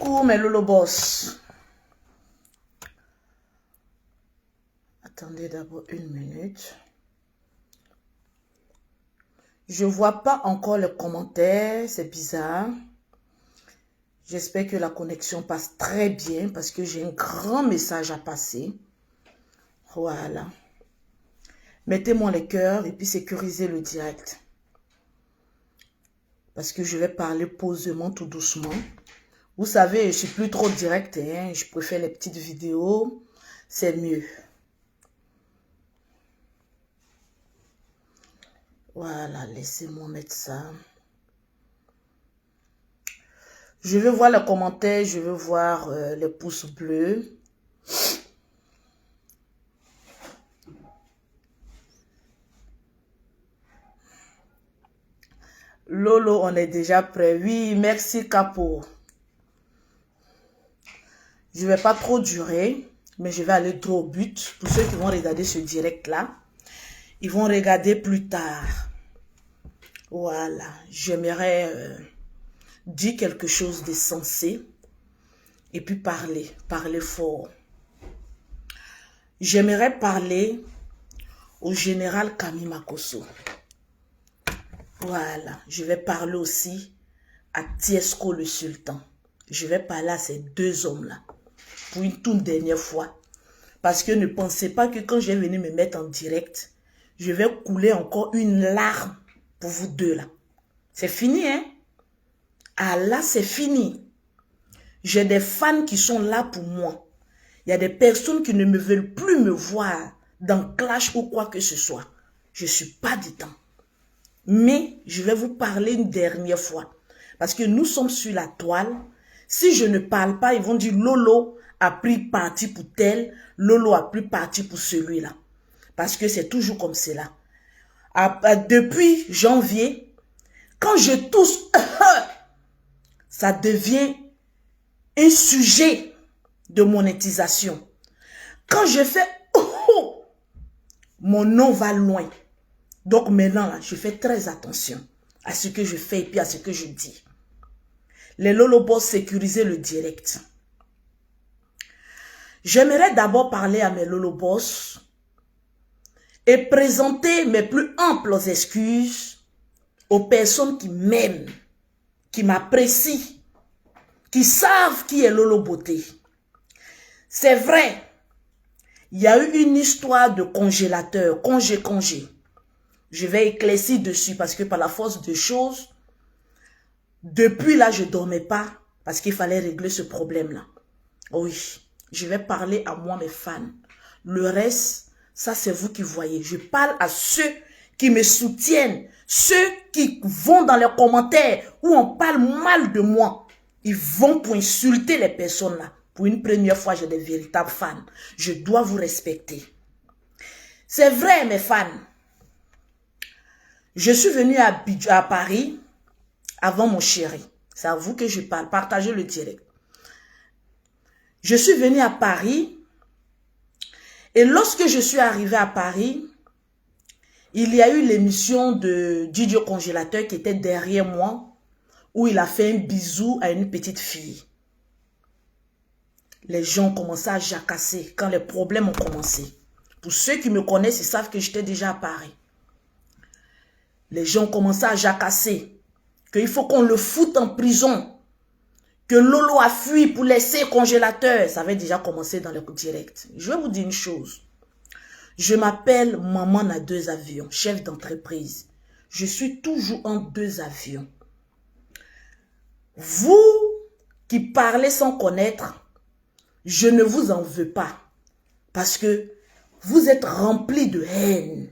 Coucou mes Lolo Boss. Attendez d'abord une minute. Je vois pas encore les commentaires, c'est bizarre. J'espère que la connexion passe très bien parce que j'ai un grand message à passer. Voilà. Mettez-moi les cœurs et puis sécurisez le direct. Parce que je vais parler posément, tout doucement. Vous savez, je suis plus trop direct, hein. Je préfère les petites vidéos. C'est mieux. Voilà, laissez-moi mettre ça. Je veux voir les commentaires, je veux voir les pouces bleus. Lolo, on est déjà prêt. Oui, merci Capo. Je ne vais pas trop durer, mais je vais aller droit au but. Pour ceux qui vont regarder ce direct-là, ils vont regarder plus tard. Voilà, j'aimerais dire quelque chose de sensé et puis parler fort. J'aimerais parler au général Kami Makosso. Voilà, je vais parler aussi à Tiesco le sultan. Je vais parler à ces deux hommes-là pour une toute dernière fois. Parce que ne pensez pas que quand je vais venir me mettre en direct, je vais couler encore une larme pour vous deux là. C'est fini, hein? Ah là, c'est fini. J'ai des fans qui sont là pour moi. Il y a des personnes qui ne me veulent plus me voir dans Clash ou quoi que ce soit. Je ne suis pas du temps. Mais je vais vous parler une dernière fois. Parce que nous sommes sur la toile. Si je ne parle pas, ils vont dire Lolo a pris parti pour tel. Lolo a pris parti pour celui-là. Parce que c'est toujours comme cela. Depuis janvier, quand je tousse, ça devient un sujet de monétisation. Quand je fais, mon nom va loin. Donc maintenant, là, je fais très attention à ce que je fais et puis à ce que je dis. Les Lolo Boss, sécuriser le direct. J'aimerais d'abord parler à mes Lolo Boss et présenter mes plus amples excuses aux personnes qui m'aiment, qui m'apprécient, qui savent qui est Lolo Beauté. C'est vrai, il y a eu une histoire de congélateur, congé. Je vais éclaircir dessus parce que par la force des choses, depuis là, je ne dormais pas parce qu'il fallait régler ce problème-là. Oui, je vais parler à moi, mes fans. Le reste, ça c'est vous qui voyez. Je parle à ceux qui me soutiennent, ceux qui vont dans les commentaires où on parle mal de moi. Ils vont pour insulter les personnes là. Pour une première fois, j'ai des véritables fans. Je dois vous respecter. C'est vrai, mes fans. Je suis venue à Paris avant mon chéri. C'est à vous que je parle. Partagez le direct. Je suis venue à Paris. Et lorsque je suis arrivée à Paris, il y a eu l'émission de Didio Congélateur qui était derrière moi, où il a fait un bisou à une petite fille. Les gens ont commencé à jacasser quand les problèmes ont commencé. Pour ceux qui me connaissent, ils savent que j'étais déjà à Paris. Les gens ont commencé à jacasser. Qu'il faut qu'on le foute en prison. Que Lolo a fui pour laisser congélateur. Ça avait déjà commencé dans le direct. Je vais vous dire une chose. Je m'appelle Maman à 2 avions, chef d'entreprise. Je suis toujours en 2 avions. Vous qui parlez sans connaître, je ne vous en veux pas. Parce que vous êtes remplis de haine.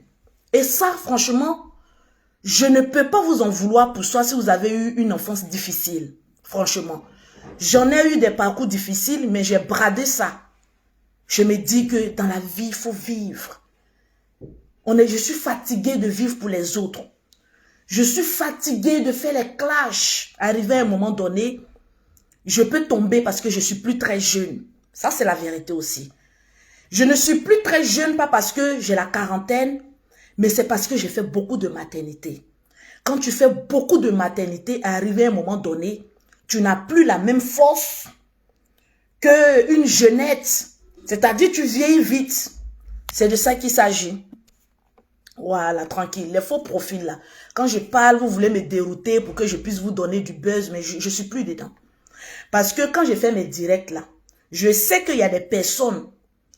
Et ça, franchement, je ne peux pas vous en vouloir pour ça si vous avez eu une enfance difficile. Franchement. J'en ai eu des parcours difficiles, mais j'ai bradé ça. Je me dis que dans la vie, il faut vivre. Je suis fatiguée de vivre pour les autres. Je suis fatiguée de faire les clashs. Arrivé à un moment donné, je peux tomber parce que je suis plus très jeune. Ça, c'est la vérité aussi. Je ne suis plus très jeune, pas parce que j'ai la quarantaine, mais c'est parce que j'ai fait beaucoup de maternité. Quand tu fais beaucoup de maternité, arrivé à un moment donné, tu n'as plus la même force qu'une jeunette. C'est-à-dire tu vieillis vite. C'est de ça qu'il s'agit. Voilà, tranquille. Les faux profils là. Quand je parle, vous voulez me dérouter pour que je puisse vous donner du buzz, mais je ne suis plus dedans. Parce que quand je fais mes directs là, je sais qu'il y a des personnes,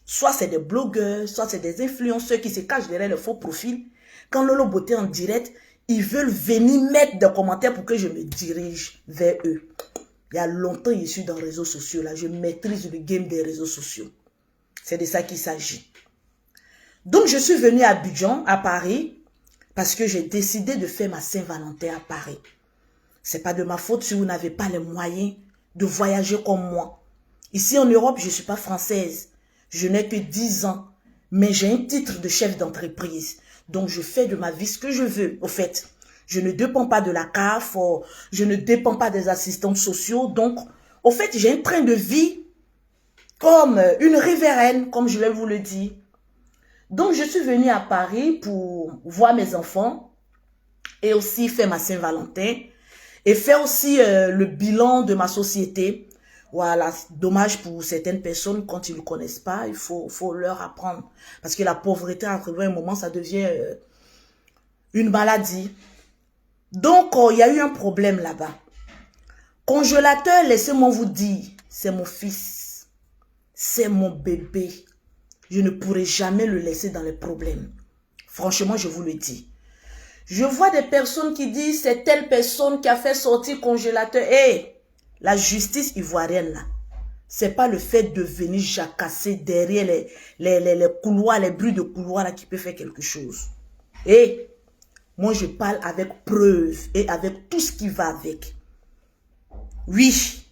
soit c'est des blogueurs, soit c'est des influenceurs qui se cachent derrière les faux profils. Quand Lolo Beauté en direct, ils veulent venir mettre des commentaires pour que je me dirige vers eux. Il y a longtemps, je suis dans les réseaux sociaux là. Je maîtrise le game des réseaux sociaux. C'est de ça qu'il s'agit. Donc, je suis venue à Abidjan, à Paris, parce que j'ai décidé de faire ma Saint-Valentin à Paris. C'est pas de ma faute si vous n'avez pas les moyens de voyager comme moi. Ici en Europe, je ne suis pas française. Je n'ai que 10 ans, mais j'ai un titre de chef d'entreprise. Donc, je fais de ma vie ce que je veux. Au fait, je ne dépends pas de la CAF, je ne dépends pas des assistants sociaux. Donc, au fait, j'ai un train de vie comme une riveraine, comme je vais vous le dire. Donc, je suis venue à Paris pour voir mes enfants et aussi faire ma Saint-Valentin et faire aussi le bilan de ma société. Voilà, dommage pour certaines personnes, quand ils ne connaissent pas, il faut leur apprendre. Parce que la pauvreté, à un moment, ça devient une maladie. Donc, il y a eu un problème là-bas. Congélateur, laissez-moi vous dire, c'est mon fils, c'est mon bébé. Je ne pourrai jamais le laisser dans les problèmes. Franchement, je vous le dis. Je vois des personnes qui disent, c'est telle personne qui a fait sortir congélateur. Hé, la justice ivoirienne, là, c'est pas le fait de venir jacasser derrière les couloirs, les bruits de couloirs là, qui peut faire quelque chose. Et moi, je parle avec preuve et avec tout ce qui va avec. Oui,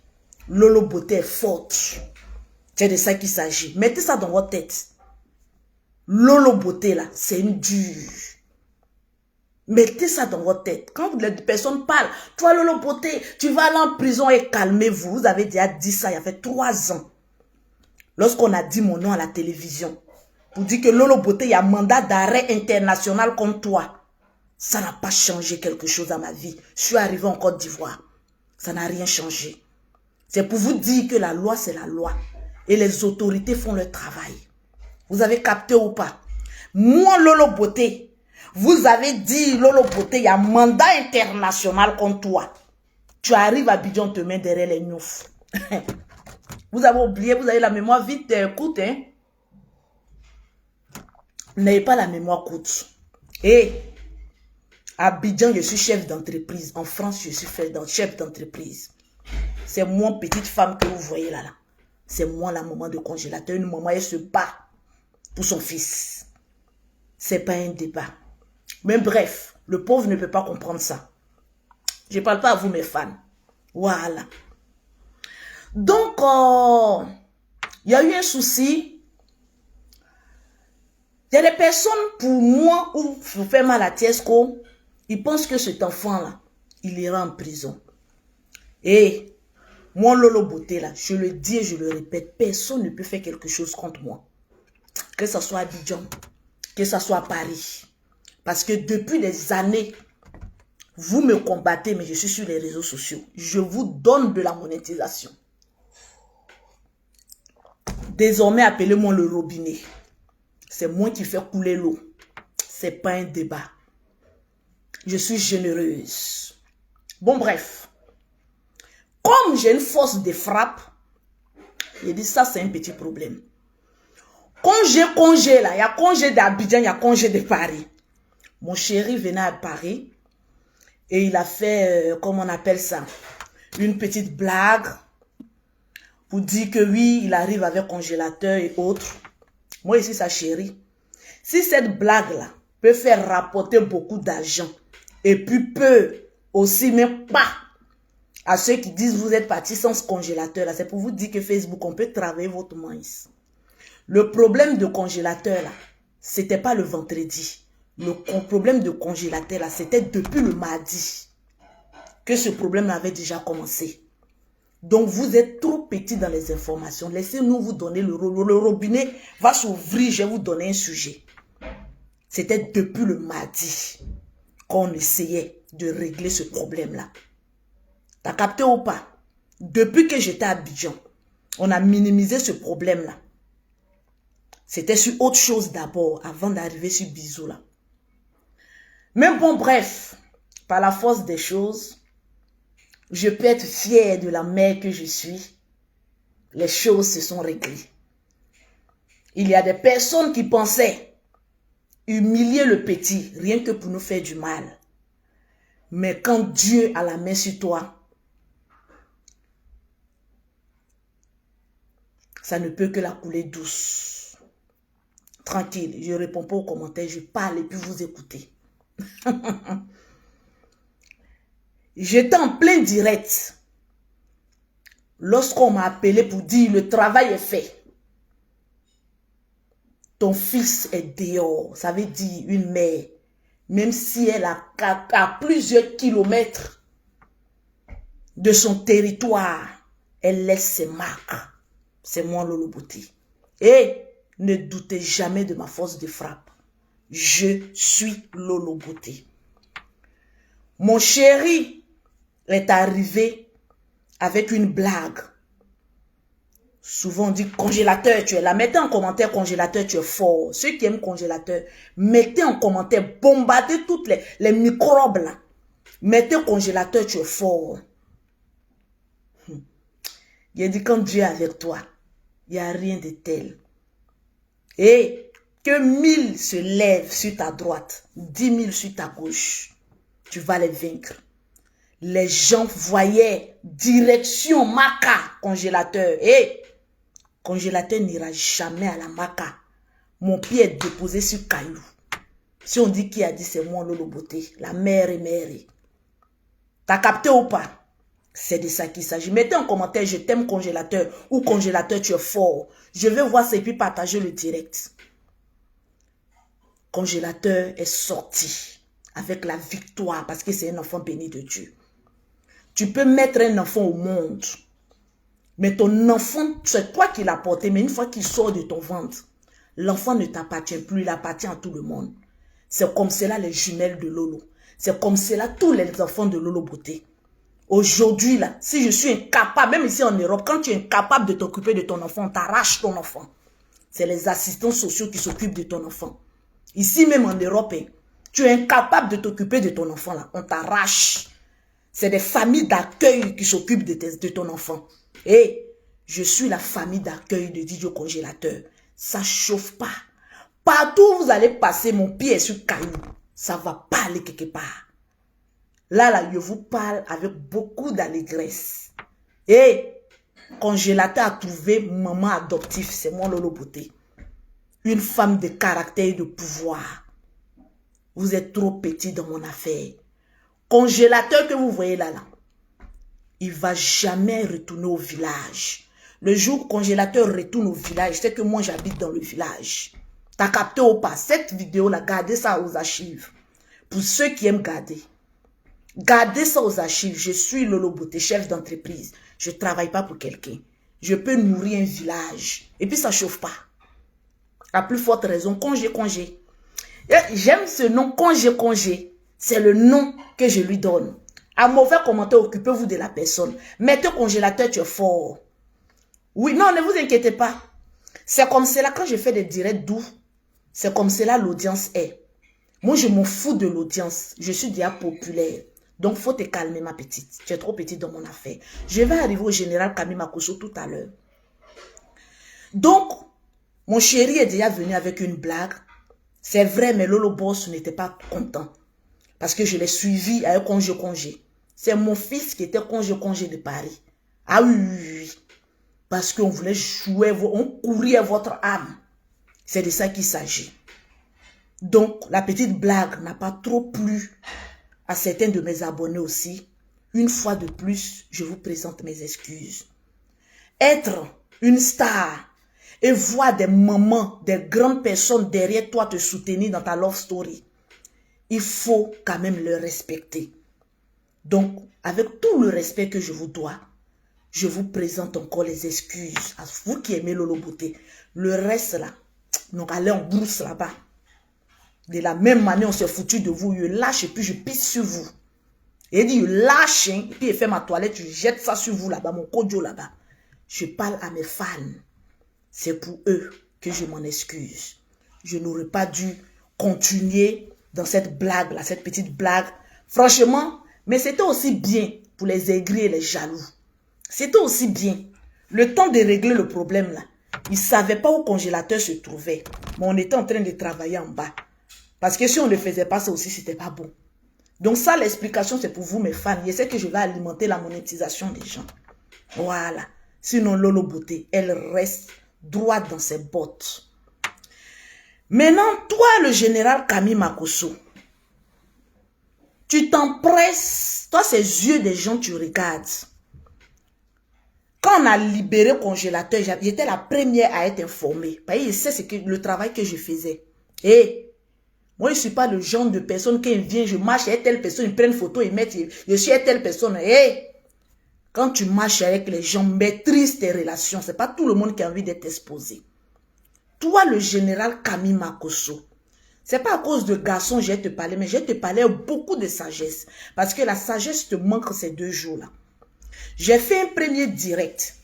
Lolo Beauté est forte. C'est de ça qu'il s'agit. Mettez ça dans votre tête. Lolo Beauté, là, c'est une dure. Mettez ça dans votre tête. Quand les personnes parlent, toi, Lolo Beauté, tu vas aller en prison et calmez-vous. Vous avez déjà dit ça il y a fait 3 ans. Lorsqu'on a dit mon nom à la télévision, pour dire que Lolo Beauté, il y a mandat d'arrêt international contre toi. Ça n'a pas changé quelque chose à ma vie. Je suis arrivé en Côte d'Ivoire. Ça n'a rien changé. C'est pour vous dire que la loi, c'est la loi. Et les autorités font leur travail. Vous avez capté ou pas? Moi, Lolo Beauté, vous avez dit, Lolo Beauté, il y a mandat international contre toi. Tu arrives à Abidjan, te mets derrière les gnoufs. Vous avez oublié, vous avez la mémoire vite courte. Hein? Vous n'avez pas la mémoire courte. Et à Abidjan, je suis chef d'entreprise. En France, je suis chef d'entreprise. C'est moi, petite femme que vous voyez là. C'est moi la maman de congélateur. Une maman, elle se bat pour son fils. C'est pas un débat. Mais bref, le pauvre ne peut pas comprendre ça. Je ne parle pas à vous, mes fans. Voilà. Donc, il y a eu un souci. Il y a des personnes, pour moi, ou pour faire mal à Tiesco, ils pensent que cet enfant-là, il ira en prison. Et moi, Lolo Beauté, là, je le dis et je le répète, personne ne peut faire quelque chose contre moi. Que ce soit à Abidjan, que ce soit à Paris. Parce que depuis des années, vous me combattez, mais je suis sur les réseaux sociaux. Je vous donne de la monétisation. Désormais, appelez-moi le robinet. C'est moi qui fais couler l'eau. C'est pas un débat. Je suis généreuse. Bon, bref. Comme j'ai une force de frappe, j'ai dit ça, c'est un petit problème. Congé là, il y a congé d'Abidjan, il y a congé de Paris. Mon chéri venait à Paris et il a fait, comment on appelle ça, une petite blague pour dire que oui, il arrive avec congélateur et autres. Moi ici, sa chérie, si cette blague-là peut faire rapporter beaucoup d'argent et puis peut aussi même pas à ceux qui disent vous êtes partis sans ce congélateur là, c'est pour vous dire que Facebook, on peut travailler votre maïs. Le problème de congélateur là, c'était pas le vendredi. Le problème de congélateur là, c'était depuis le mardi que ce problème avait déjà commencé. Donc vous êtes trop petit dans les informations. Laissez-nous vous donner le robinet va s'ouvrir, je vais vous donner un sujet. C'était depuis le mardi qu'on essayait de régler ce problème là. T'as capté ou pas? Depuis que j'étais à Abidjan, On a minimisé ce problème-là. C'était sur autre chose d'abord, avant d'arriver sur Bisou là. Mais bon, bref, par la force des choses, je peux être fière de la mère que je suis. Les choses se sont réglées. Il y a des personnes qui pensaient humilier le petit, rien que pour nous faire du mal. Mais quand Dieu a la main sur toi, ça ne peut que la couler douce. Tranquille, je ne réponds pas aux commentaires, je parle et puis vous écoutez. J'étais en plein direct lorsqu'on m'a appelé pour dire le travail est fait. Ton fils est dehors. Ça veut dire une mère, même si elle a à plusieurs kilomètres de son territoire, elle laisse ses marques. C'est moi Lolo Beauté. Et ne doutez jamais de ma force de frappe. Je suis Lolo Beauté. Mon chéri est arrivé avec une blague. Souvent on dit congélateur, tu es là. Mettez en commentaire congélateur, tu es fort. Ceux qui aiment congélateur, mettez en commentaire, bombardez toutes les microbes là. Mettez congélateur, tu es fort. Il a dit quand Dieu est avec toi, il n'y a rien de tel. Et que 1000 se lèvent sur ta droite, 10 000 sur ta gauche, tu vas les vaincre. Les gens voyaient direction Maca, congélateur. Et congélateur n'ira jamais à la Maca. Mon pied est déposé sur caillou. Si on dit qui a dit, c'est moi Lolo Beauté, la mère et mère. T'as capté ou pas? C'est de ça qu'il s'agit. Mettez en commentaire, je t'aime congélateur ou congélateur, tu es fort. Je vais voir ça et puis partager le direct. Congélateur est sorti avec la victoire parce que c'est un enfant béni de Dieu. Tu peux mettre un enfant au monde, mais ton enfant, c'est toi qui l'as porté, mais une fois qu'il sort de ton ventre, l'enfant ne t'appartient plus, il appartient à tout le monde. C'est comme cela les jumelles de Lolo. C'est comme cela tous les enfants de Lolo Beauté. Aujourd'hui, là, si je suis incapable, même ici en Europe, quand tu es incapable de t'occuper de ton enfant, on t'arrache ton enfant. C'est les assistants sociaux qui s'occupent de ton enfant. Ici même en Europe, tu es incapable de t'occuper de ton enfant, là, on t'arrache. C'est des familles d'accueil qui s'occupent de ton enfant. Et je suis la famille d'accueil de Didio Congélateur. Ça chauffe pas. Partout où vous allez passer, mon pied est sur caillou. Ça va pas aller quelque part. Là, je vous parle avec beaucoup d'allégresse. Et Congélateur a trouvé maman adoptive. C'est moi Lolo Beauté. Une femme de caractère et de pouvoir. Vous êtes trop petit dans mon affaire. Congélateur que vous voyez là, il ne va jamais retourner au village. Le jour où congélateur retourne au village, c'est que moi j'habite dans le village. T'as capté ou pas? Cette vidéo-là, gardez ça aux archives. Pour ceux qui aiment garder. Gardez ça aux archives. Je suis Lolo Beauté, chef d'entreprise. Je ne travaille pas pour quelqu'un. Je peux nourrir un village. Et puis ça ne chauffe pas. À plus forte raison, congé. J'aime ce nom, congé. C'est le nom que je lui donne. À mauvais commentaire, occupez-vous de la personne. Mettez congélateur, tu es fort. Oui, non, ne vous inquiétez pas. C'est comme cela, quand je fais des directs doux, c'est comme cela l'audience est. Moi, je m'en fous de l'audience. Je suis déjà populaire. Donc, il faut te calmer, ma petite. Tu es trop petite dans mon affaire. Je vais arriver au général Camille Makosso tout à l'heure. Donc, mon chéri est déjà venu avec une blague. C'est vrai, mais Lolo Boss n'était pas content. Parce que je l'ai suivi à un congé. C'est mon fils qui était congé de Paris. Ah oui. Parce qu'on voulait jouer, on courait votre âme. C'est de ça qu'il s'agit. Donc, la petite blague n'a pas trop plu à certains de mes abonnés aussi. Une fois de plus, je vous présente mes excuses. Être une star et voir des mamans, des grandes personnes derrière toi te soutenir dans ta love story, il faut quand même le respecter. Donc, avec tout le respect que je vous dois, je vous présente encore les excuses à vous qui aimez Lolo Beauté. Le reste là, donc allez en brousse là-bas. De la même manière, on s'est foutu de vous. Je lâche et puis je pisse sur vous. Et il dit, je lâche, hein, et puis je fais ma toilette, je jette ça sur vous là-bas, mon kojo là-bas. Je parle à mes fans. C'est pour eux que je m'en excuse. Je n'aurais pas dû continuer dans cette blague-là, cette petite blague. Franchement, mais c'était aussi bien pour les aigris et les jaloux. C'était aussi bien. Le temps de régler le problème là, ils ne savaient pas où le congélateur se trouvait. Mais on était en train de travailler en bas. Parce que si on ne faisait pas ça aussi, c'était pas bon. Donc ça, l'explication, c'est pour vous, mes fans. Je sais que je vais alimenter la monétisation des gens. Voilà. Sinon, Lolo Beauté, elle reste droite dans ses bottes. Maintenant, toi, le général Camille Makosso, tu t'empresses. Toi, ces yeux des gens, tu regardes. Quand on a libéré le congélateur, j'étais la première à être informée. Parce que c'est le travail que je faisais. Et moi, je ne suis pas le genre de personne qui vient, je marche avec telle personne, ils prennent une photo, ils mettent, je suis avec telle personne. Hey, quand tu marches avec les gens, maîtrise tes relations. Ce n'est pas tout le monde qui a envie d'être exposé. Toi, le général Camille Makosso, ce n'est pas à cause de garçon que je vais te parler, mais je vais te parler beaucoup de sagesse. Parce que la sagesse te manque ces 2 jours-là. J'ai fait un premier direct.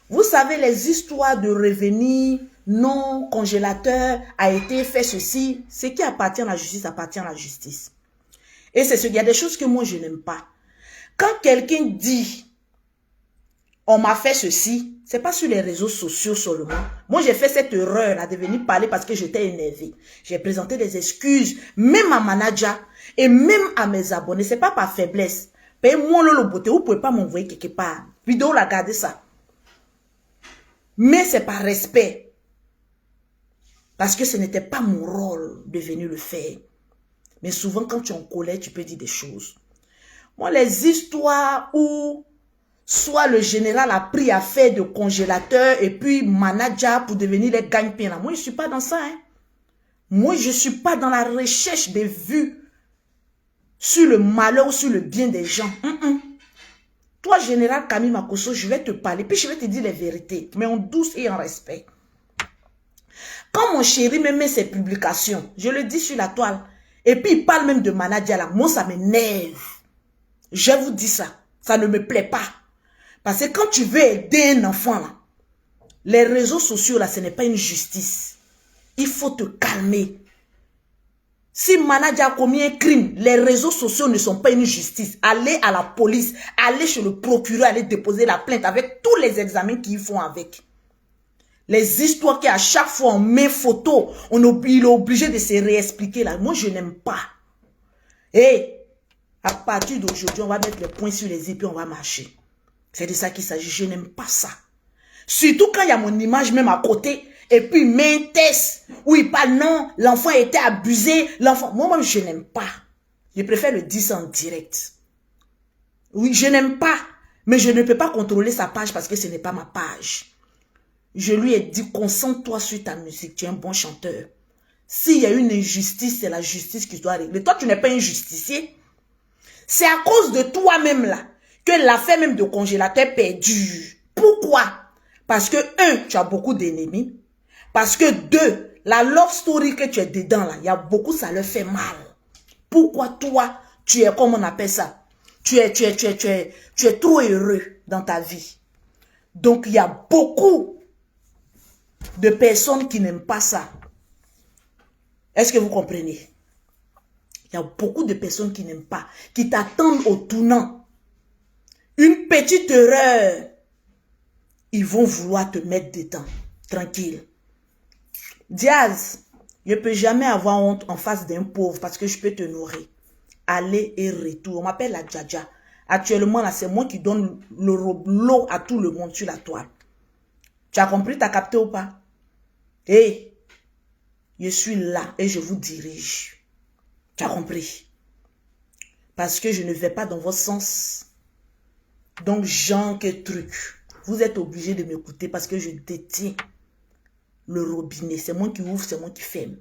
Vous savez, les histoires de revenir, non, congélateur, a été fait ceci. Ce qui appartient à la justice, appartient à la justice. Et c'est ce qu'il y a des choses que moi, je n'aime pas. Quand quelqu'un dit, on m'a fait ceci, c'est pas sur les réseaux sociaux seulement. Moi, j'ai fait cette erreur de venir parler parce que j'étais énervée. J'ai présenté des excuses, même à manager et même à mes abonnés. C'est pas par faiblesse. Payez-moi le beauté, vous pouvez pas m'envoyer quelque part. Vidéo, la gardez ça. Mais c'est par respect. Parce que ce n'était pas mon rôle de venir le faire. Mais souvent, quand tu es en colère, tu peux dire des choses. Moi, les histoires où soit le général a pris affaire de congélateur et puis manager pour devenir les gagne-pain. Moi, je ne suis pas dans ça. Hein. Moi, je ne suis pas dans la recherche des vues sur le malheur ou sur le bien des gens. Toi, général Camille Makosso, je vais te parler, puis je vais te dire les vérités, mais en douce et en respect. Quand mon chéri me met ses publications, je le dis sur la toile, et puis il parle même de manager là, moi ça m'énerve. Je vous dis ça, ça ne me plaît pas. Parce que quand tu veux aider un enfant là, les réseaux sociaux là, ce n'est pas une justice. Il faut te calmer. Si manager a commis un crime, les réseaux sociaux ne sont pas une justice. Allez à la police, allez chez le procureur, allez déposer la plainte avec tous les examens qu'ils font avec. Les histoires qu'à chaque fois on met photo, il est obligé de se réexpliquer là. Moi, je n'aime pas. Et à partir d'aujourd'hui, on va mettre les points sur les i puis on va marcher. C'est de ça qu'il s'agit. Je n'aime pas ça. Surtout quand il y a mon image même à côté. Et puis, il met un test où il parle, non, l'enfant a été abusé. Moi-même, je n'aime pas. Je préfère le dire ça en direct. Oui, je n'aime pas. Mais je ne peux pas contrôler sa page parce que ce n'est pas ma page. Je lui ai dit, concentre-toi sur ta musique. Tu es un bon chanteur. S'il y a une injustice, c'est la justice qui doit régler. Toi, tu n'es pas un justicier. C'est à cause de toi-même là que l'affaire même de congélateur perdure. Pourquoi? Parce que, 1, tu as beaucoup d'ennemis. Parce que 2, la love story que tu es dedans là, il y a beaucoup, ça leur fait mal. Pourquoi toi, tu es, comme on appelle ça, tu es trop heureux dans ta vie. Donc, il y a beaucoup de personnes qui n'aiment pas ça. Est-ce que vous comprenez? Il y a beaucoup de personnes qui n'aiment pas, qui t'attendent au tournant. Une petite erreur, ils vont vouloir te mettre dedans. Tranquille. Diaz, je ne peux jamais avoir honte en face d'un pauvre parce que je peux te nourrir. Aller et retour. On m'appelle la Djadja. Actuellement, là, c'est moi qui donne l'eau à tout le monde sur la toile. Tu as compris, tu as capté ou pas? Hé, je suis là et je vous dirige. Tu as compris? Parce que je ne vais pas dans votre sens. Donc, Jean, quel truc. Vous êtes obligé de m'écouter parce que je détiens le robinet. C'est moi qui ouvre, c'est moi qui ferme.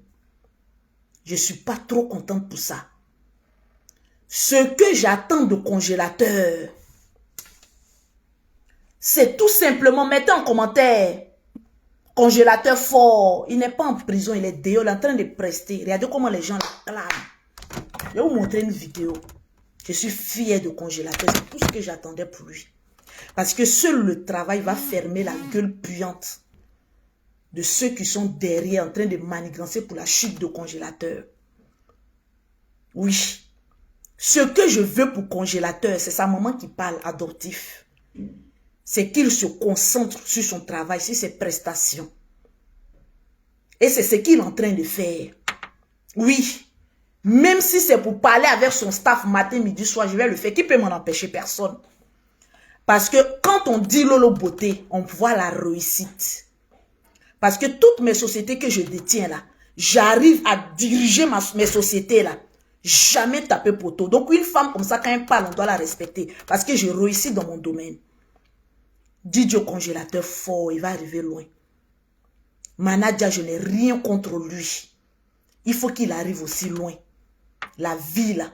Je ne suis pas trop contente pour ça. Ce que j'attends de congélateur, c'est tout simplement, mettez en commentaire, congélateur fort, il n'est pas en prison, il est dehors, il est en train de prester. Regardez comment les gens l'acclament. Je vais vous montrer une vidéo. Je suis fière de congélateur, c'est tout ce que j'attendais pour lui. Parce que seul le travail va fermer la gueule puante de ceux qui sont derrière en train de manigancer pour la chute de congélateur. Oui. Ce que je veux pour congélateur, c'est sa maman qui parle, adoptif. C'est qu'il se concentre sur son travail, sur ses prestations. Et c'est ce qu'il est en train de faire. Oui. Même si c'est pour parler avec son staff matin, midi, soir, je vais le faire. Qui peut m'en empêcher? Personne. Parce que quand on dit Lolo Beauté, on voit la réussite. Parce que toutes mes sociétés que je détiens là, j'arrive à diriger mes sociétés là. Jamais taper poteau. Donc une femme comme ça, quand elle parle, on doit la respecter. Parce que je réussis dans mon domaine. Didier congélateur fort, il va arriver loin. Manadia, je n'ai rien contre lui. Il faut qu'il arrive aussi loin. La vie là.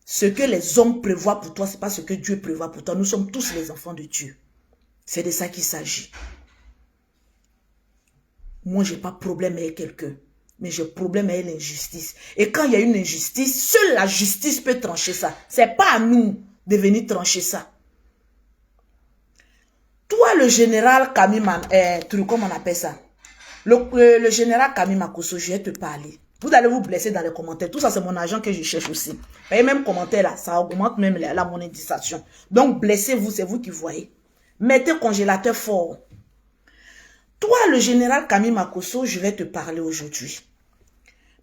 Ce que les hommes prévoient pour toi, ce n'est pas ce que Dieu prévoit pour toi. Nous sommes tous les enfants de Dieu. C'est de ça qu'il s'agit. Moi, je n'ai pas de problème avec quelqu'un. Mais j'ai problème avec l'injustice. Et quand il y a une injustice, seule la justice peut trancher ça. Ce n'est pas à nous de venir trancher ça. Toi, le général Kamima, comment on appelle ça? Le général Kamima Kosso, je vais te parler. Vous allez vous blesser dans les commentaires. Tout ça, c'est mon argent que je cherche aussi. Et même commentaire là, ça augmente même la monétisation. Donc, blessez-vous, c'est vous qui voyez. Mettez congélateur fort. Toi, le général Kamima Kosso, je vais te parler aujourd'hui.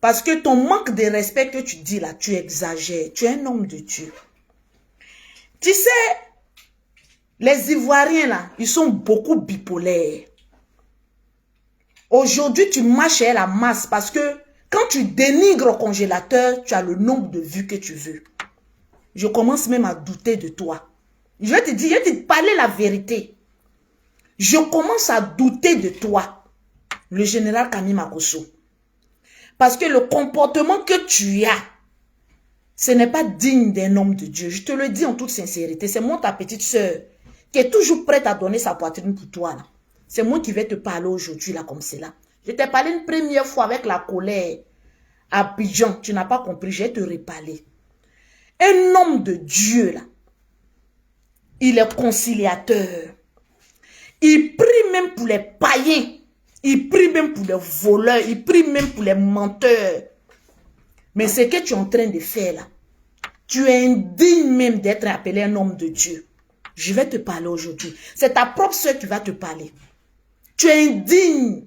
Parce que ton manque de respect que tu dis là, tu exagères. Tu es un homme de Dieu. Tu sais, les Ivoiriens là, ils sont beaucoup bipolaires. Aujourd'hui, tu marches à la masse parce que quand tu dénigres au congélateur, tu as le nombre de vues que tu veux. Je commence même à douter de toi. Je vais te dire, je vais te parler la vérité. Je commence à douter de toi, le général Kamima Kosso. Parce que le comportement que tu as, ce n'est pas digne d'un homme de Dieu. Je te le dis en toute sincérité. C'est moi, ta petite soeur, qui est toujours prête à donner sa poitrine pour toi. C'est moi qui vais te parler aujourd'hui, là, comme cela. Je t'ai parlé une première fois avec la colère. À Abidjan, tu n'as pas compris, je vais te reparler. Un homme de Dieu, là, il est conciliateur. Il prie même pour les païens. Il prie même pour les voleurs. Il prie même pour les menteurs. Mais ce que tu es en train de faire là, tu es indigne même d'être appelé un homme de Dieu. Je vais te parler aujourd'hui. C'est ta propre soeur qui va te parler. Tu es indigne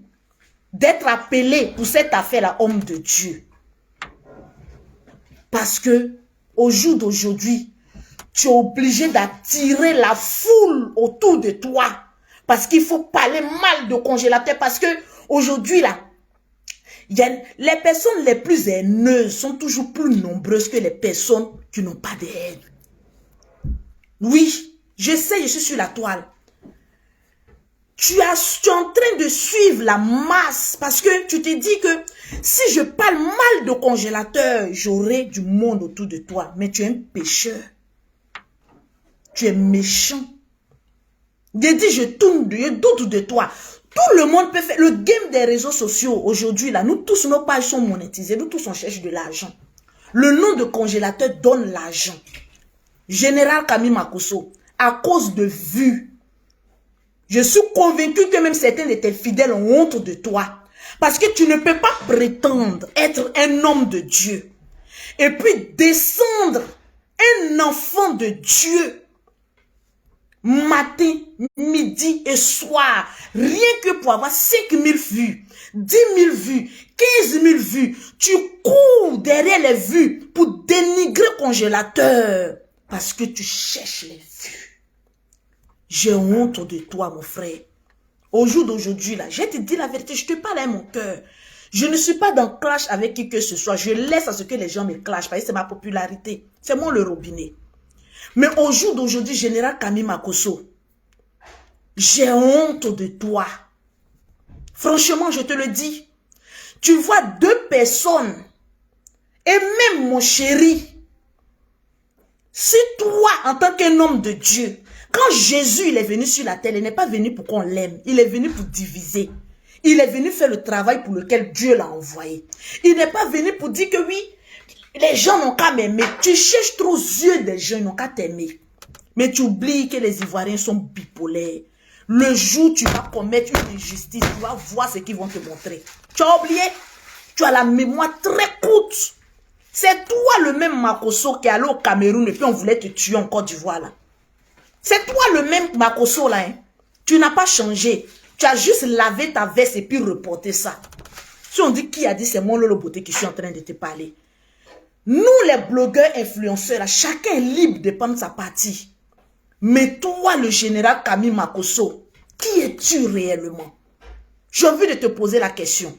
d'être appelé pour cette affaire-là, homme de Dieu. Parce que au jour d'aujourd'hui, tu es obligé d'attirer la foule autour de toi. Parce qu'il faut parler mal de congélateur. Parce que aujourd'hui, là, les personnes les plus haineuses sont toujours plus nombreuses que les personnes qui n'ont pas de haine. Oui, je sais, je suis sur la toile. Tu es en train de suivre la masse parce que tu te dis que si je parle mal de congélateur, j'aurai du monde autour de toi. Mais tu es un pécheur. Tu es méchant. Je dis, je doute de toi. Tout le monde peut faire. Le game des réseaux sociaux, aujourd'hui, là, nous tous, nos pages sont monétisées. Nous tous, on cherche de l'argent. Le nom de congélateur donne l'argent. Général Kamima Kosso, à cause de vues, je suis convaincu que même certains de tes fidèles ont honte de toi. Parce que tu ne peux pas prétendre être un homme de Dieu. Et puis descendre un enfant de Dieu. Matin, midi et soir. Rien que pour avoir 5000 vues, 10 000 vues, 15 000 vues. Tu cours derrière les vues pour dénigrer congélateur. Parce que tu cherches les vues. J'ai honte de toi, mon frère. Au jour d'aujourd'hui, là, je te dis la vérité, je te parle à mon cœur. Je ne suis pas dans clash avec qui que ce soit. Je laisse à ce que les gens me clashent, parce que c'est ma popularité. C'est moi le robinet. Mais au jour d'aujourd'hui, général Kamima Kosso, j'ai honte de toi. Franchement, je te le dis. Tu vois deux personnes, et même mon chéri, si toi, en tant qu'un homme de Dieu, quand Jésus il est venu sur la terre, il n'est pas venu pour qu'on l'aime. Il est venu pour diviser. Il est venu faire le travail pour lequel Dieu l'a envoyé. Il n'est pas venu pour dire que oui, les gens n'ont qu'à m'aimer. Tu cherches trop aux yeux des gens, ils n'ont qu'à t'aimer. Mais tu oublies que les Ivoiriens sont bipolaires. Le jour où tu vas commettre une injustice, tu vas voir ce qu'ils vont te montrer. Tu as oublié? Tu as la mémoire très courte. C'est toi le même Makosso qui est allé au Cameroun et puis on voulait te tuer en Côte d'Ivoire là. C'est toi le même Makosso là. Hein? Tu n'as pas changé. Tu as juste lavé ta veste et puis reporté ça. Si on dit qui a dit c'est moi Lolo Beauté qui suis en train de te parler. Nous les blogueurs influenceurs, là, chacun est libre de prendre sa partie. Mais toi le général Camille Makosso, qui es-tu réellement? J'ai envie de te poser la question.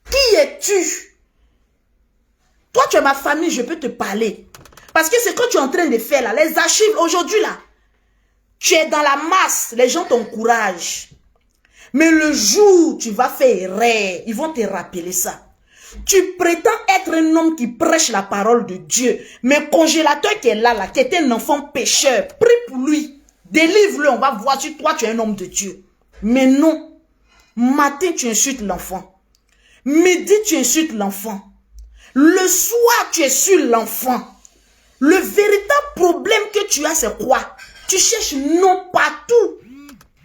Qui es-tu? Toi tu es ma famille, je peux te parler. Parce que c'est ce que tu es en train de faire là, les archives aujourd'hui là. Tu es dans la masse, les gens t'encouragent. Mais le jour où tu vas faire erreur, ils vont te rappeler ça. Tu prétends être un homme qui prêche la parole de Dieu. Mais congélateur qui est là, qui est un enfant pécheur, prie pour lui. Délivre-le, on va voir si toi tu es un homme de Dieu. Mais non. Matin, tu insultes l'enfant. Midi, tu insultes l'enfant. Le soir, tu insultes l'enfant. Le véritable problème que tu as, c'est quoi? Tu cherches non partout.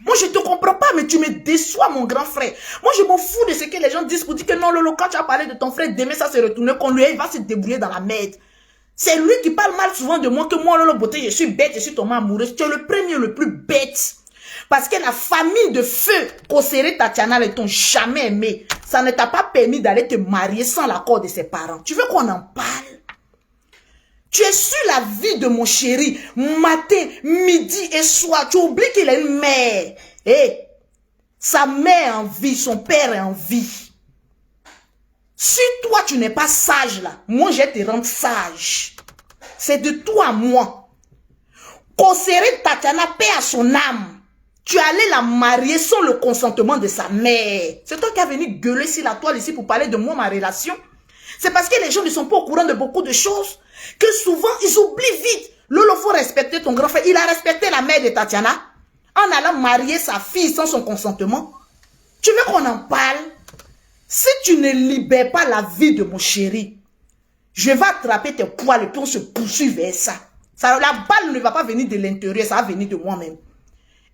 Moi, je ne te comprends pas, mais tu me déçois, mon grand frère. Moi, je m'en fous de ce que les gens disent pour dire que non, Lolo, quand tu as parlé de ton frère, demain, ça s'est retourné contre lui, il va se débrouiller dans la merde. C'est lui qui parle mal souvent de moi, que moi, Lolo Beauté, je suis bête, je suis tombée amoureuse. Tu es le premier, le plus bête. Parce que la famille de feu, Kosere Tatiana, ne t'ont jamais aimé. Ça ne t'a pas permis d'aller te marier sans l'accord de ses parents. Tu veux qu'on en parle? Tu es sur la vie de mon chéri, matin, midi et soir. Tu oublies qu'il a une mère. Et sa mère est en vie, son père est en vie. Si toi, tu n'es pas sage là, moi, je vais te rendre sage. C'est de toi à moi. Kosere Tatiana, paix à son âme. Tu es allé la marier sans le consentement de sa mère. C'est toi qui as venu gueuler sur la toile ici pour parler de moi, ma relation. C'est parce que les gens ne sont pas au courant de beaucoup de choses que souvent, ils oublient vite. Lolo, faut respecter ton grand frère. Il a respecté la mère de Tatiana en allant marier sa fille sans son consentement. Tu veux qu'on en parle? Si tu ne libères pas la vie de mon chéri, je vais attraper tes poils et puis on se poursuit vers ça. La balle ne va pas venir de l'intérieur, ça va venir de moi-même.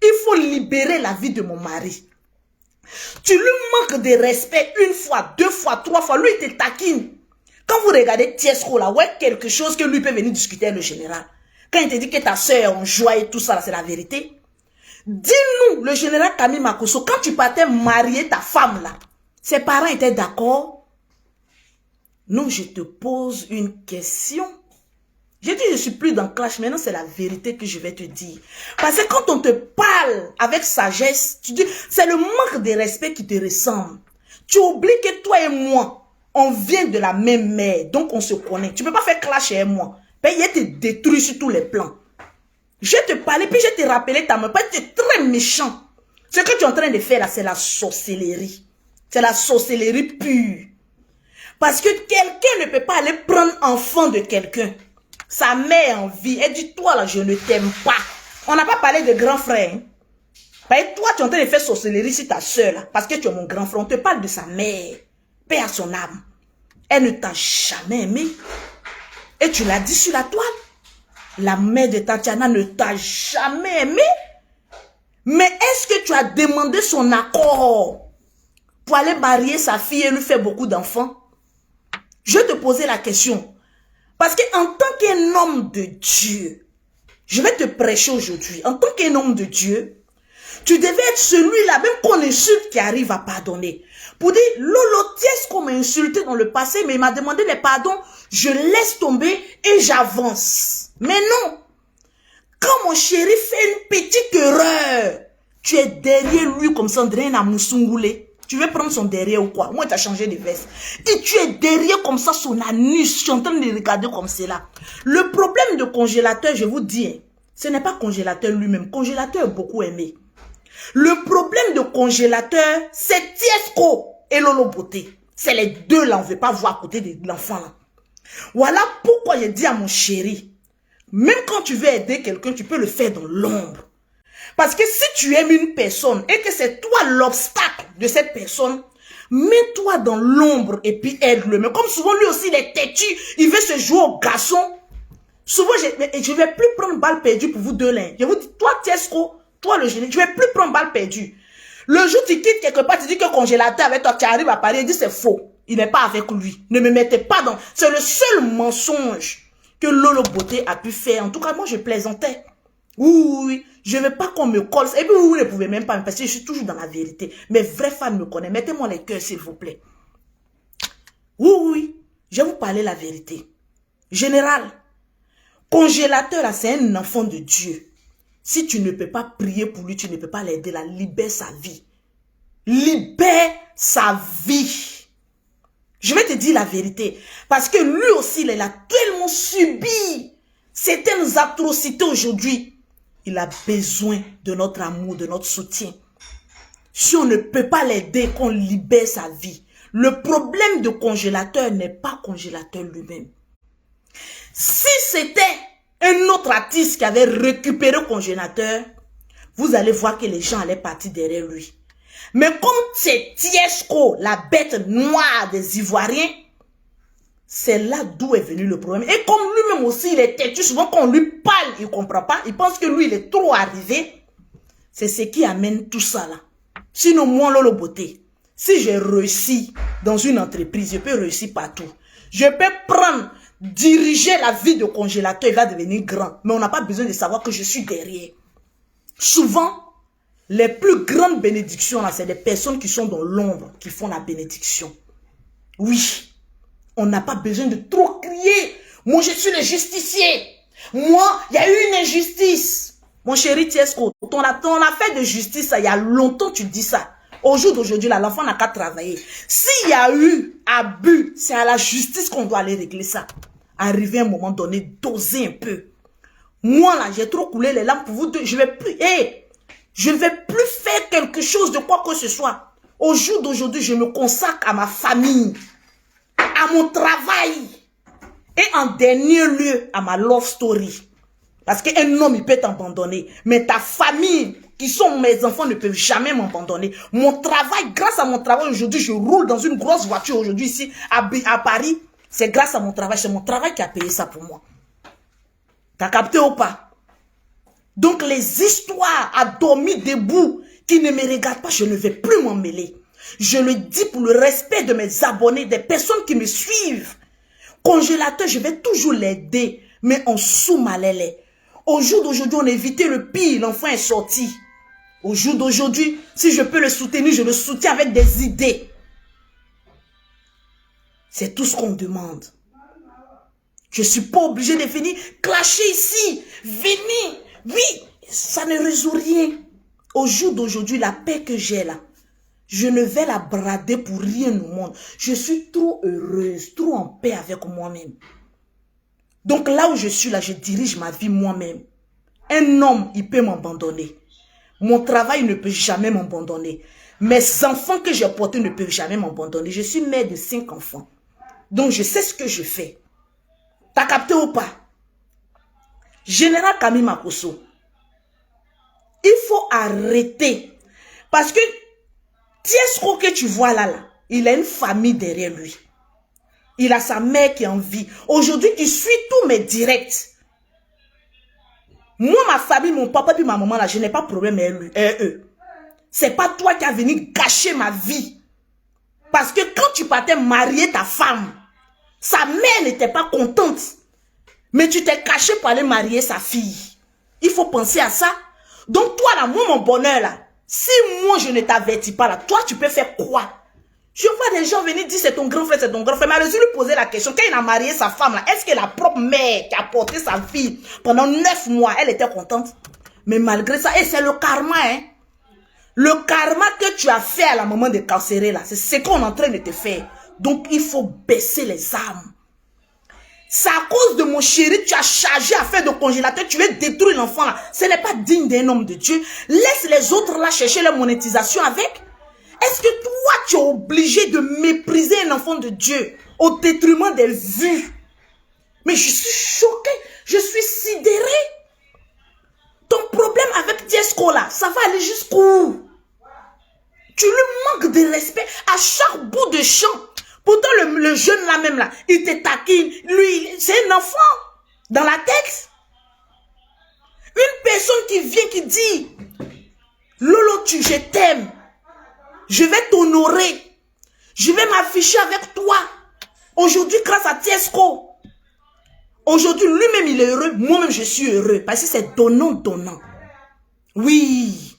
Il faut libérer la vie de mon mari. Tu lui manques de respect une fois, deux fois, trois fois. Lui, il te taquine. Quand vous regardez Tiesco là, ouais, quelque chose que lui peut venir discuter avec le général. Quand il te dit que ta soeur est en joie et tout ça, c'est la vérité. Dis-nous, le général Camille Makosso, quand tu partais marier ta femme là, ses parents étaient d'accord? Non, je te pose une question. J'ai dit, je suis plus dans clash, maintenant c'est la vérité que je vais te dire. Parce que quand on te parle avec sagesse, tu dis, c'est le manque de respect qui te ressemble. Tu oublies que toi et moi, on vient de la même mère, donc on se connaît. Tu ne peux pas faire clash avec moi. Il te détruit sur tous les plans. Je te parlais, puis je te rappelais ta main. Tu es très méchant. Ce que tu es en train de faire là, c'est la sorcellerie. C'est la sorcellerie pure. Parce que quelqu'un ne peut pas aller prendre enfant de quelqu'un. Sa mère en vie, elle dit, toi là, je ne t'aime pas. On n'a pas parlé de grand frère. Hein? Toi, tu es en train de faire sorcellerie sur ta soeur là, parce que tu es mon grand frère. On te parle de sa mère. Paix à son âme. Elle ne t'a jamais aimé. Et tu l'as dit sur la toile. La mère de Tatiana ne t'a jamais aimé. Mais est-ce que tu as demandé son accord pour aller marier sa fille et lui faire beaucoup d'enfants? Je te posais la question. Parce qu'en tant qu'un homme de Dieu, je vais te prêcher aujourd'hui. En tant qu'un homme de Dieu, tu devais être celui-là, même qu'on insulte, qui arrive à pardonner. Pour dire, Lolo, Tiesco m'a insulté dans le passé, mais il m'a demandé les pardons. Je laisse tomber et j'avance. Mais non. Quand mon chéri fait une petite erreur, tu es derrière lui comme Sandrine à Moussoungoulé. Tu veux prendre son derrière ou quoi? Moi, tu as changé de veste. Et tu es derrière comme ça, son anus. Je suis en train de regarder comme cela. Le problème de congélateur, je vous dis, ce n'est pas congélateur lui-même. Congélateur est beaucoup aimé. Le problème de congélateur, c'est Tiesco et Lolo Beauté. C'est les deux là, on ne veut pas voir à côté de l'enfant là. Voilà pourquoi j'ai dit à mon chéri, même quand tu veux aider quelqu'un, tu peux le faire dans l'ombre. Parce que si tu aimes une personne et que c'est toi l'obstacle de cette personne, mets-toi dans l'ombre et puis aide-le. Mais comme souvent lui aussi il est têtu, il veut se jouer au garçon. Souvent, je ne vais plus prendre balle perdue pour vous deux là. Je vous dis, toi, Tiesco, toi, le génie, je ne vais plus prendre balle perdue. Le jour où tu quittes quelque part, tu dis que congélateur avec toi, tu arrives à Paris, il dit c'est faux. Il n'est pas avec lui. Ne me mettez pas dans... C'est le seul mensonge que Lolo Beauté a pu faire. En tout cas, moi, je plaisantais. Oui, je ne veux pas qu'on me colle. Et puis, vous ne pouvez même pas me passer. Je suis toujours dans la vérité. Mes vraies femmes me connaissent. Mettez-moi les cœurs, s'il vous plaît. Oui, je vais vous parler la vérité. Général, congélateur, là, c'est un enfant de Dieu. Si tu ne peux pas prier pour lui, tu ne peux pas l'aider, là, libère sa vie. Libère sa vie. Je vais te dire la vérité. Parce que lui aussi, il a tellement subi certaines atrocités aujourd'hui. Il a besoin de notre amour, de notre soutien. Si on ne peut pas l'aider, qu'on libère sa vie. Le problème de congélateur n'est pas congélateur lui-même. Si c'était un autre artiste qui avait récupéré le congélateur, vous allez voir que les gens allaient partir derrière lui. Mais comme c'est Tiesco, la bête noire des Ivoiriens, c'est là d'où est venu le problème. Et comme lui-même aussi, il est têtu, souvent quand on lui parle, il ne comprend pas. Il pense que lui, il est trop arrivé. C'est ce qui amène tout ça là. Sinon, moi, Lolo Beauté, si j'ai réussi dans une entreprise, je peux réussir partout. Je peux prendre, diriger la vie de congélateur, il va devenir grand. Mais on n'a pas besoin de savoir que je suis derrière. Souvent, les plus grandes bénédictions, là, c'est des personnes qui sont dans l'ombre, qui font la bénédiction. Oui, on n'a pas besoin de trop crier. Moi, je suis le justicier. Moi, il y a eu une injustice. Mon chéri Tiesco, ton affaire de justice, ça, il y a longtemps tu dis ça. Au jour d'aujourd'hui, l'enfant n'a qu'à travailler. S'il y a eu abus, c'est à la justice qu'on doit aller régler ça. Arriver à un moment donné, doser un peu. Moi, là, j'ai trop coulé les larmes pour vous deux. Je vais plus, je ne vais plus faire quelque chose de quoi que ce soit. Au jour d'aujourd'hui, je me consacre à ma famille, à mon travail et en dernier lieu, à ma love story. Parce qu'un homme, il peut t'abandonner. Mais ta famille, qui sont mes enfants, ne peuvent jamais m'abandonner. Mon travail, grâce à mon travail, aujourd'hui, je roule dans une grosse voiture aujourd'hui ici, à Paris. C'est grâce à mon travail. C'est mon travail qui a payé ça pour moi. T'as capté ou pas? Donc, les histoires à dormir debout qui ne me regardent pas, je ne vais plus m'en mêler. Je le dis pour le respect de mes abonnés, des personnes qui me suivent. Congélateur, je vais toujours l'aider, mais en sous-malélé. Au jour d'aujourd'hui, on a évité le pire, l'enfant est sorti. Au jour d'aujourd'hui, si je peux le soutenir, je le soutiens avec des idées. C'est tout ce qu'on demande. Je ne suis pas obligé de venir clasher ici. Venez. Oui, ça ne résout rien. Au jour d'aujourd'hui, la paix que j'ai là, je ne vais la brader pour rien au monde. Je suis trop heureuse, trop en paix avec moi-même. Donc là où je suis là, je dirige ma vie moi-même. Un homme, il peut m'abandonner. Mon travail ne peut jamais m'abandonner. Mes enfants que j'ai portés ne peuvent jamais m'abandonner. Je suis mère de 5 enfants. Donc je sais ce que je fais. T'as capté ou pas? Général Camille Makosso, il faut arrêter. Parce que Tiesco que tu vois là, il a une famille derrière lui. Il a sa mère qui est en vie. Aujourd'hui, il suit tous mes directs. Moi, ma famille, mon papa et ma maman, là, je n'ai pas de problème avec eux. C'est pas toi qui as venu gâcher ma vie. Parce que quand tu partais marier ta femme, sa mère n'était pas contente. Mais tu t'es caché pour aller marier sa fille. Il faut penser à ça. Donc toi, là, moi, mon bonheur, là, si moi, je ne t'avertis pas, là, toi, tu peux faire quoi? Je vois des gens venir dire c'est ton grand frère, c'est ton grand frère. Mais allez-y lui poser la question. Quand il a marié sa femme, là, est-ce que la propre mère qui a porté sa fille pendant 9 mois, elle était contente? Mais malgré ça, et c'est le karma, hein. Le karma que tu as fait à la maman de carcérée, là, c'est ce qu'on est en train de te faire. Donc, il faut baisser les armes. C'est à cause de mon chéri, tu as chargé à faire de congélateur, tu veux détruire l'enfant là. Ce n'est pas digne d'un homme de Dieu. Laisse les autres là chercher leur monétisation avec. Est-ce que toi, tu es obligé de mépriser un enfant de Dieu au détriment des vues? Mais je suis choquée, je suis sidérée. Ton problème avec Tiesco là, ça va aller jusqu'où? Tu lui manques de respect à chaque bout de champ. Pourtant, le jeune là même là, il te taquine. Lui, c'est un enfant. Dans la tête. Une personne qui vient, qui dit, Lolo, je t'aime. Je vais t'honorer. Je vais m'afficher avec toi. Aujourd'hui, grâce à Tiesco. Aujourd'hui, lui-même, il est heureux. Moi-même, je suis heureux. Parce que c'est donnant. Oui.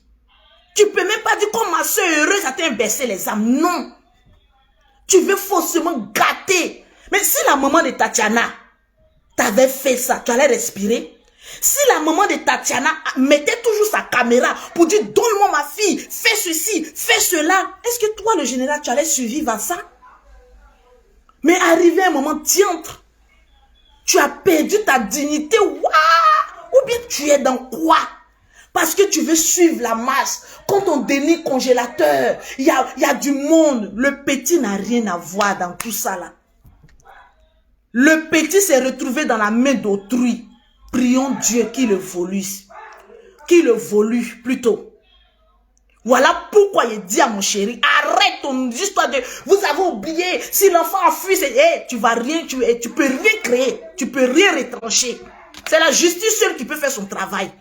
Tu peux même pas dire comme ma soeur est heureuse, ça t'a baissé les âmes. Non. Tu veux forcément gâter. Mais si la maman de Tatiana t'avait fait ça, tu allais respirer. Si la maman de Tatiana mettait toujours sa caméra pour dire donne-moi ma fille, fais ceci, fais cela, est-ce que toi, le général, tu allais survivre à ça? Mais arrivé un moment diantre, tu as perdu ta dignité, waouh! Ou bien tu es dans quoi? Parce que tu veux suivre la masse. Quand on dénie congélateur, il y a du monde. Le petit n'a rien à voir dans tout ça là. Le petit s'est retrouvé dans la main d'autrui. Prions Dieu qu'il le volue. Qu'il le volue plutôt. Voilà pourquoi il dit à mon chéri, arrête ton histoire de... Vous avez oublié, si l'enfant a fui, c'est... tu vas rien, tu peux rien créer. Tu peux rien retrancher. C'est la justice seule qui peut faire son travail.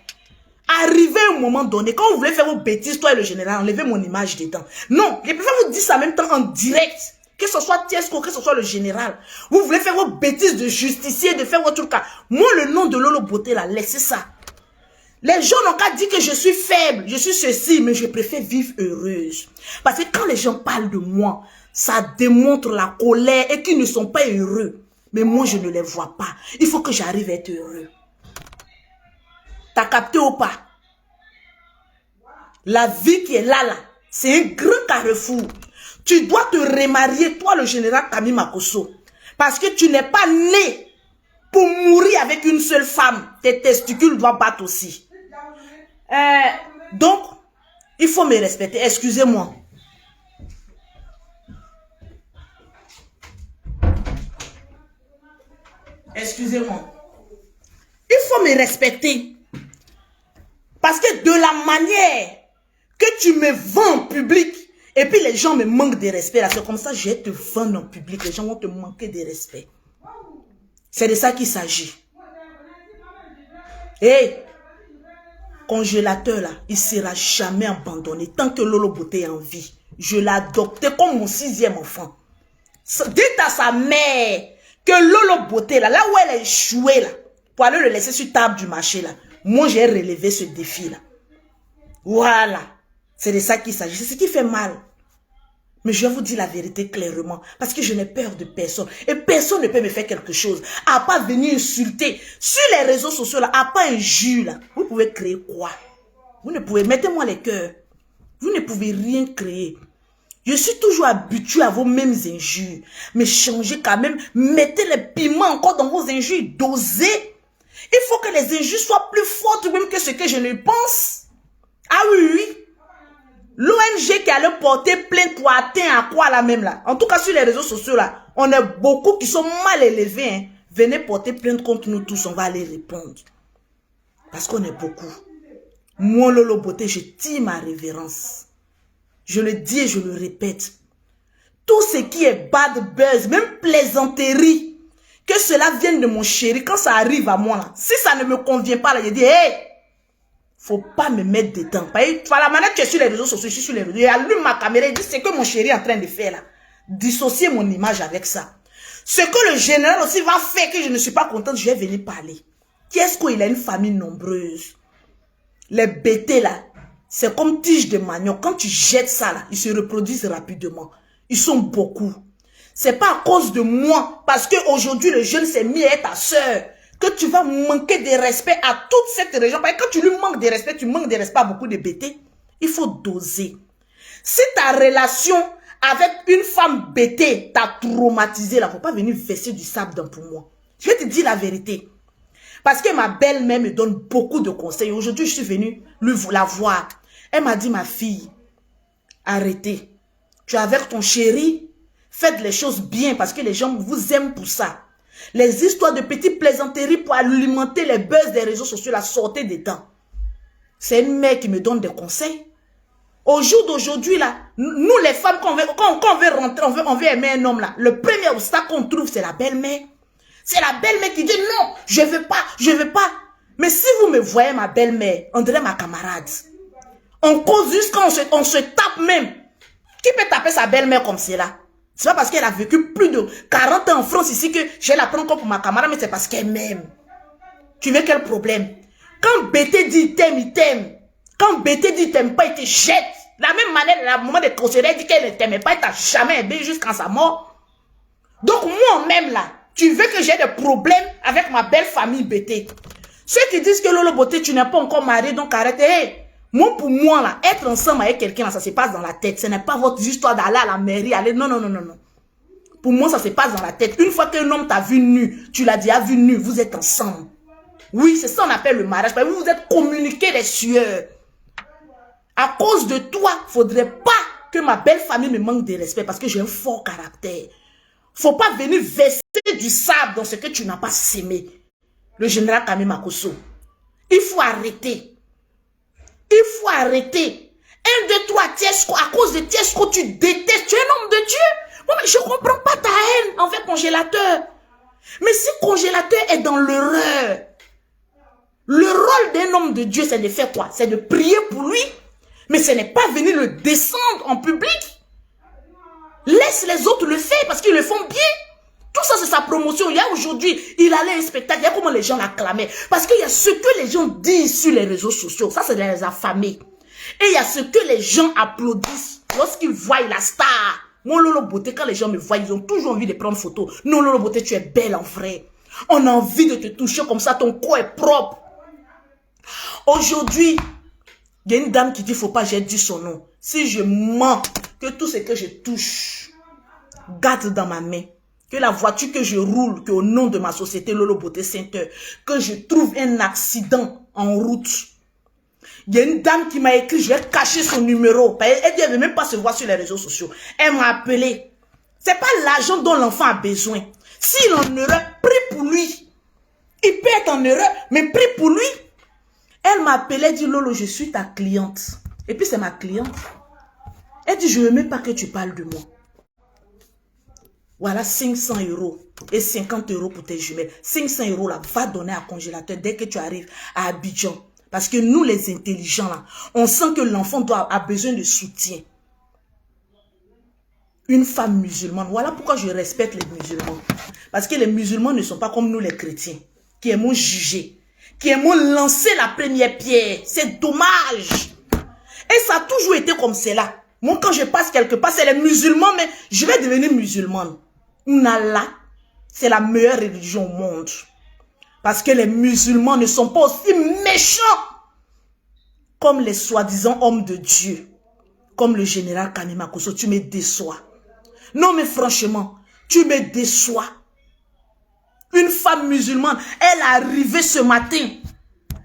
Arrivé à un moment donné, quand vous voulez faire vos bêtises, toi et le général, enlevez mon image dedans. Non, je préfère vous dire ça en même temps en direct. Que ce soit Tiesco, que ce soit le général. Vous voulez faire vos bêtises de justicier, de faire votre cas. Moi, le nom de Lolo Beauté, là, laissez ça. Les gens n'ont qu'à dire que je suis faible, je suis ceci, mais je préfère vivre heureuse. Parce que quand les gens parlent de moi, ça démontre la colère et qu'ils ne sont pas heureux. Mais moi, je ne les vois pas. Il faut que j'arrive à être heureux. T'as capté ou pas? La vie qui est là, c'est un grand carrefour. Tu dois te remarier, toi le général Kami Makosso. Parce que tu n'es pas né pour mourir avec une seule femme. Tes testicules doivent battre aussi. Donc, il faut me respecter. Excusez-moi. Excusez-moi. Il faut me respecter. Parce que de la manière que tu me vends en public, et puis les gens me manquent de respect, là, c'est comme ça que je vais te vendre en public, les gens vont te manquer de respect. C'est de ça qu'il s'agit. Et congélateur là, il ne sera jamais abandonné tant que Lolo Beauté est en vie. Je l'ai adopté comme mon 6e enfant. Dites à sa mère que Lolo Beauté là où elle a échoué là, pour aller le laisser sur table du marché là, moi j'ai relevé ce défi là. Voilà. C'est de ça qu'il s'agit. C'est ce qui fait mal. Mais je vais vous dire la vérité clairement. Parce que je n'ai peur de personne. Et personne ne peut me faire quelque chose. À part venir insulter. Sur les réseaux sociaux, là, à part injure, là. Vous pouvez créer quoi? Vous ne pouvez... Mettez-moi les cœurs. Vous ne pouvez rien créer. Je suis toujours habitué à vos mêmes injures. Mais changez quand même. Mettez les piments encore dans vos injures. Dosez. Il faut que les injures soient plus fortes même que ce que je ne pense. Ah oui, oui. L'ONG qui allait porter plainte pour atteindre à quoi là même là. En tout cas sur les réseaux sociaux là, on est beaucoup qui sont mal élevés. Hein. Venez porter plainte contre nous tous, on va aller répondre. Parce qu'on est beaucoup. Moi Lolo Beauté, je tire ma révérence. Je le dis et je le répète. Tout ce qui est bad buzz, même plaisanterie, que cela vienne de mon chéri, quand ça arrive à moi là, si ça ne me convient pas là, je dis, hey, faut pas me mettre dedans. Tu vois la manière que tu es sur les réseaux sociaux, je suis sur les réseaux. Il allume ma caméra et dit c'est que mon chéri est en train de faire là. Dissocier mon image avec ça. Ce que le général aussi va faire que je ne suis pas contente, je vais venir parler. Qu'est-ce qu'il a une famille nombreuse? Les bêtés là, c'est comme tige de manioc. Quand tu jettes ça là, ils se reproduisent rapidement. Ils sont beaucoup. C'est pas à cause de moi, parce qu'aujourd'hui le jeune s'est mis à être ta soeur, que tu vas manquer de respect à toute cette région. Parce que quand tu lui manques de respect, tu manques de respect à beaucoup de bêtés. Il faut doser. Si ta relation avec une femme bêtée t'a traumatisé, là, il ne faut pas venir verser du sable dans pour moi. Je vais te dire la vérité. Parce que ma belle-mère me donne beaucoup de conseils. Aujourd'hui, je suis venue la voir. Elle m'a dit, ma fille, arrêtez. Tu es avec ton chéri, faites les choses bien parce que les gens vous aiment pour ça. Les histoires de petites plaisanteries pour alimenter les buzz des réseaux sociaux, la sortez dedans. C'est une mère qui me donne des conseils. Au jour d'aujourd'hui, là, nous les femmes, quand on veut rentrer, on veut aimer un homme, là, le premier obstacle qu'on trouve, c'est la belle-mère. C'est la belle-mère qui dit non, je veux pas, je veux pas. Mais si vous me voyez, ma belle-mère, on dirait ma camarade. On cause juste quand on se tape même. Qui peut taper sa belle-mère comme cela? C'est pas parce qu'elle a vécu plus de 40 ans en France ici que je vais la prendre comme pour ma camarade, mais c'est parce qu'elle m'aime. Tu veux quel problème? Quand BT dit il t'aime, il t'aime. Quand BT dit il t'aime pas, il te jette. La même manière, la moment de conseiller, elle dit qu'elle ne t'aimait pas, elle t'a jamais aimé jusqu'à sa mort. Donc moi-même là, tu veux que j'ai des problèmes avec ma belle famille BT. Ceux qui disent que Lolo Beauté, tu n'es pas encore marié, donc arrête. Hey, moi pour moi là, être ensemble avec quelqu'un là, ça se passe dans la tête. Ce n'est pas votre histoire d'aller à la mairie, aller. Non, non, non, non, non. Pour moi, ça se passe dans la tête. Une fois qu'un homme t'a vu nu, tu l'as déjà vu nu, vous êtes ensemble. Oui, c'est ça qu'on appelle le mariage. Vous vous êtes communiqué des sueurs. À cause de toi, il ne faudrait pas que ma belle famille me manque de respect parce que j'ai un fort caractère. Faut pas venir verser du sable dans ce que tu n'as pas sémé. Le général Kami Makosso. Il faut arrêter. Il faut arrêter. 1, 2, 3, Tiesco. À cause de Tiesco, tu détestes. Tu es un homme de Dieu. Moi, je ne comprends pas ta haine envers Congélateur. Mais si Congélateur est dans l'erreur, le rôle d'un homme de Dieu, c'est de faire quoi? C'est de prier pour lui. Mais ce n'est pas venir le descendre en public. Laisse les autres le faire parce qu'ils le font bien. Tout ça, c'est sa promotion. Il y a aujourd'hui, il allait à un spectacle, il y a comment les gens l'acclamaient. Parce qu'il y a ce que les gens disent sur les réseaux sociaux. Ça, c'est les affamés. Et il y a ce que les gens applaudissent lorsqu'ils voient la star. Mon Lolo Beauté, quand les gens me voient, ils ont toujours envie de prendre photo. Non, Lolo Beauté, tu es belle en vrai. On a envie de te toucher comme ça, ton corps est propre. Aujourd'hui, il y a une dame qui dit, faut pas, j'ai dit son nom. Si je mens, que tout ce que je touche, garde dans ma main. Que la voiture que je roule, que au nom de ma société Lolo Beauté Center, que je trouve un accident en route. Il y a une dame qui m'a écrit, je vais cacher son numéro. Elle dit, elle ne veut même pas se voir sur les réseaux sociaux. Elle m'a appelé. C'est pas l'argent dont l'enfant a besoin. S'il est en erreur, prie pour lui. Il peut être en erreur, mais prie pour lui. Elle m'a appelé, elle dit, Lolo, je suis ta cliente. Et puis c'est ma cliente. Elle dit, je ne veux même pas que tu parles de moi. Voilà 500 € et 50 € pour tes jumelles. 500 € là, va donner à Congélateur dès que tu arrives à Abidjan. Parce que nous, les intelligents là, on sent que l'enfant a besoin de soutien. Une femme musulmane, voilà pourquoi je respecte les musulmans. Parce que les musulmans ne sont pas comme nous les chrétiens, qui aiment juger, qui aiment lancer la première pierre. C'est dommage. Et ça a toujours été comme cela. Moi, quand je passe quelque part, c'est les musulmans, mais je vais devenir musulmane. Allah, c'est la meilleure religion au monde. Parce que les musulmans ne sont pas aussi méchants comme les soi-disant hommes de Dieu. Comme le général Kami Makosso, tu me déçois. Non, mais franchement, tu me déçois. Une femme musulmane, elle est arrivée ce matin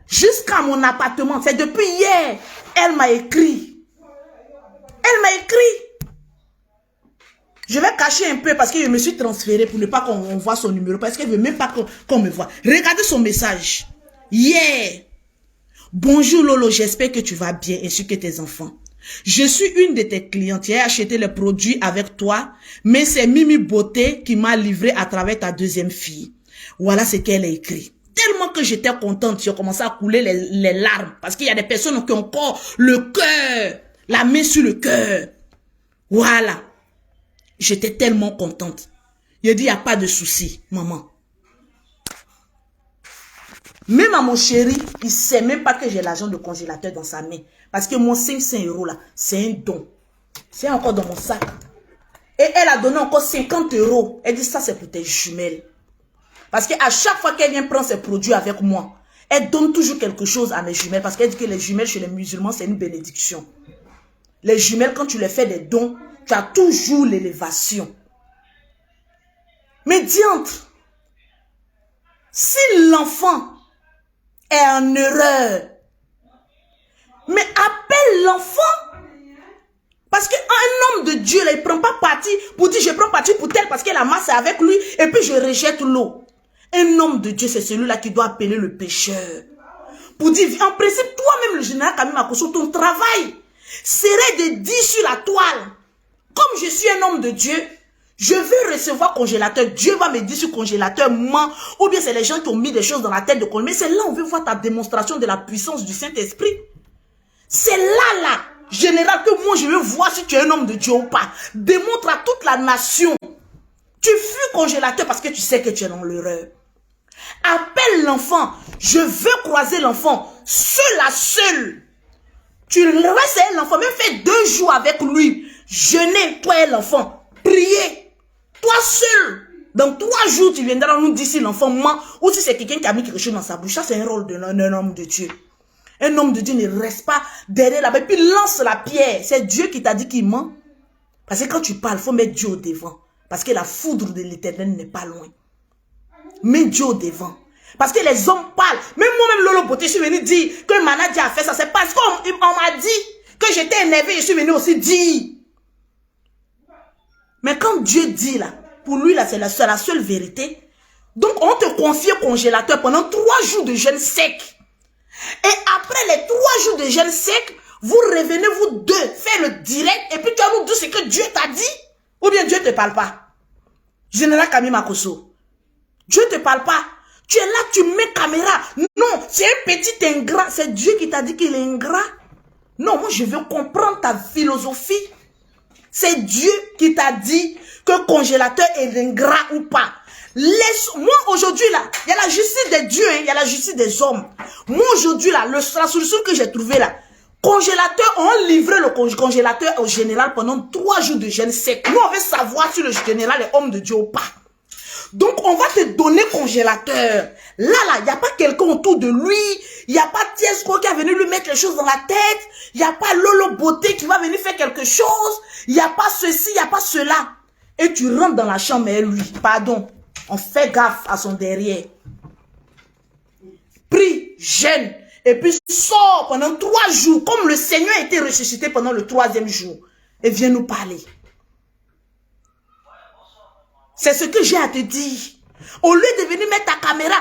jusqu'à mon appartement. C'est depuis hier. Elle m'a écrit. Elle m'a écrit. Je vais cacher un peu parce que je me suis transférée pour ne pas qu'on voit son numéro. Parce qu'elle ne veut même pas qu'on me voit. Regardez son message. Yeah. Bonjour Lolo, j'espère que tu vas bien ainsi que tes enfants. Je suis une de tes clientes. J'ai acheté les produits avec toi. Mais c'est Mimi Beauté qui m'a livré à travers ta deuxième fille. Voilà ce qu'elle a écrit. Tellement que j'étais contente, j'ai commencé à couler les larmes. Parce qu'il y a des personnes qui ont encore le cœur. La main sur le cœur. Voilà. J'étais tellement contente. Il a dit, il n'y a pas de souci, maman. Même à mon chéri, il ne sait même pas que j'ai l'argent de Congélateur dans sa main. Parce que mon 500 € là, c'est un don. C'est encore dans mon sac. Et elle a donné encore 50 €. Elle dit, ça c'est pour tes jumelles. Parce qu'à chaque fois qu'elle vient prendre ses produits avec moi, elle donne toujours quelque chose à mes jumelles. Parce qu'elle dit que les jumelles chez les musulmans, c'est une bénédiction. Les jumelles, quand tu les fais des dons, tu as toujours l'élévation. Mais diantre, si l'enfant est en erreur, mais appelle l'enfant. Parce qu'un homme de Dieu, là, il ne prend pas parti pour dire je prends parti pour tel parce que la masse est avec lui et puis je rejette l'eau. Un homme de Dieu, c'est celui-là qui doit appeler le pécheur. Pour dire, en principe, toi-même, le général Kami Makosso, ton travail serait de dire sur la toile, comme je suis un homme de Dieu, Je veux recevoir congélateur. Dieu va me dire si congélateur ment. Ou bien c'est les gens qui ont mis des choses dans la tête de congélateur. Mais c'est là on veut voir ta démonstration de la puissance du Saint-Esprit. C'est là, général, que moi je veux voir si tu es un homme de Dieu ou pas. Démontre à toute la nation. Tu fuis congélateur parce que tu sais que tu es dans l'erreur. Appelle l'enfant. Je veux croiser l'enfant. Seul à seul. Tu restes à l'enfant. Même fais 2 jours avec lui. Jeûner, toi et l'enfant. Prier. Toi seul. Dans 3 jours, tu viendras nous dire si l'enfant ment ou si c'est quelqu'un qui a mis quelque chose dans sa bouche. Ça, c'est un rôle d'un homme de Dieu. Un homme de Dieu ne reste pas derrière là-bas et puis lance la pierre. C'est Dieu qui t'a dit qu'il ment. Parce que quand tu parles, il faut mettre Dieu au devant. Parce que la foudre de l'Éternel n'est pas loin. Mets Dieu au devant. Parce que les hommes parlent. Même moi-même, Lolo Beauté, je suis venu dire que Manadia a fait ça. C'est parce qu'on m'a dit que j'étais énervé. Je suis venu aussi dire. Mais quand Dieu dit là, pour lui là, c'est la seule vérité. Donc on te confie au congélateur pendant 3 jours de jeûne sec. Et après les 3 jours de jeûne sec, vous revenez vous deux, faire le direct, et puis tu vas nous dire ce que Dieu t'a dit. Ou bien Dieu ne te parle pas. Général Camille Makosso. Dieu ne te parle pas. Tu es là, tu mets caméra. Non, c'est un petit ingrat. C'est Dieu qui t'a dit qu'il est ingrat. Non, moi je veux comprendre ta philosophie. C'est Dieu qui t'a dit que congélateur est ingrat ou pas. Moi aujourd'hui là, il y a la justice des dieux, il y a la justice des hommes. Moi aujourd'hui là, la solution que j'ai trouvée là, congélateur, on livrait le congélateur au général pendant 3 jours de jeûne sec. Nous on veut savoir si le général est homme de Dieu ou pas. Donc on va te donner congélateur. Là, il n'y a pas quelqu'un autour de lui. Il n'y a pas Tiesco qui est venu lui mettre les choses dans la tête. Il n'y a pas Lolo Beauté qui va venir faire quelque chose. Il n'y a pas ceci, il n'y a pas cela. Et tu rentres dans la chambre et lui, pardon, on fait gaffe à son derrière. Prie, jeûne, et puis sors pendant 3 jours, comme le Seigneur a été ressuscité pendant le 3e jour. Et viens nous parler. C'est ce que j'ai à te dire. Au lieu de venir mettre ta caméra,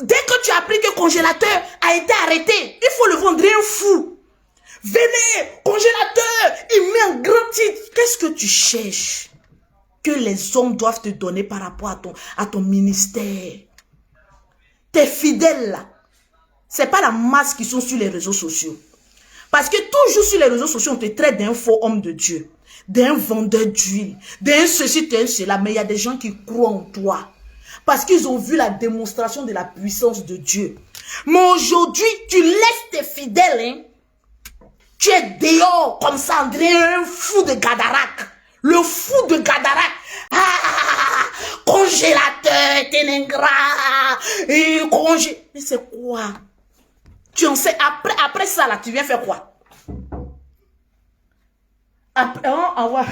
dès que tu as appris que le congélateur a été arrêté, il faut le vendre un fou. Venez, congélateur, il met un grand titre. Qu'est-ce que tu cherches que les hommes doivent te donner par rapport à ton ministère? Tes fidèles là, c'est pas la masse qui sont sur les réseaux sociaux. Parce que toujours sur les réseaux sociaux, on te traite d'un faux homme de Dieu, d'un vendeur d'huile, d'un ceci, d'un cela. Mais il y a des gens qui croient en toi. Parce qu'ils ont vu la démonstration de la puissance de Dieu. Mais aujourd'hui, tu laisses tes fidèles, hein? Tu es dehors comme ça, André, un fou de Gadarac. Le fou de Gadarac. Ah, congélateur, t'es ingrat. Et Mais c'est quoi? Tu en sais, après ça, là, tu viens faire quoi? Après, on va...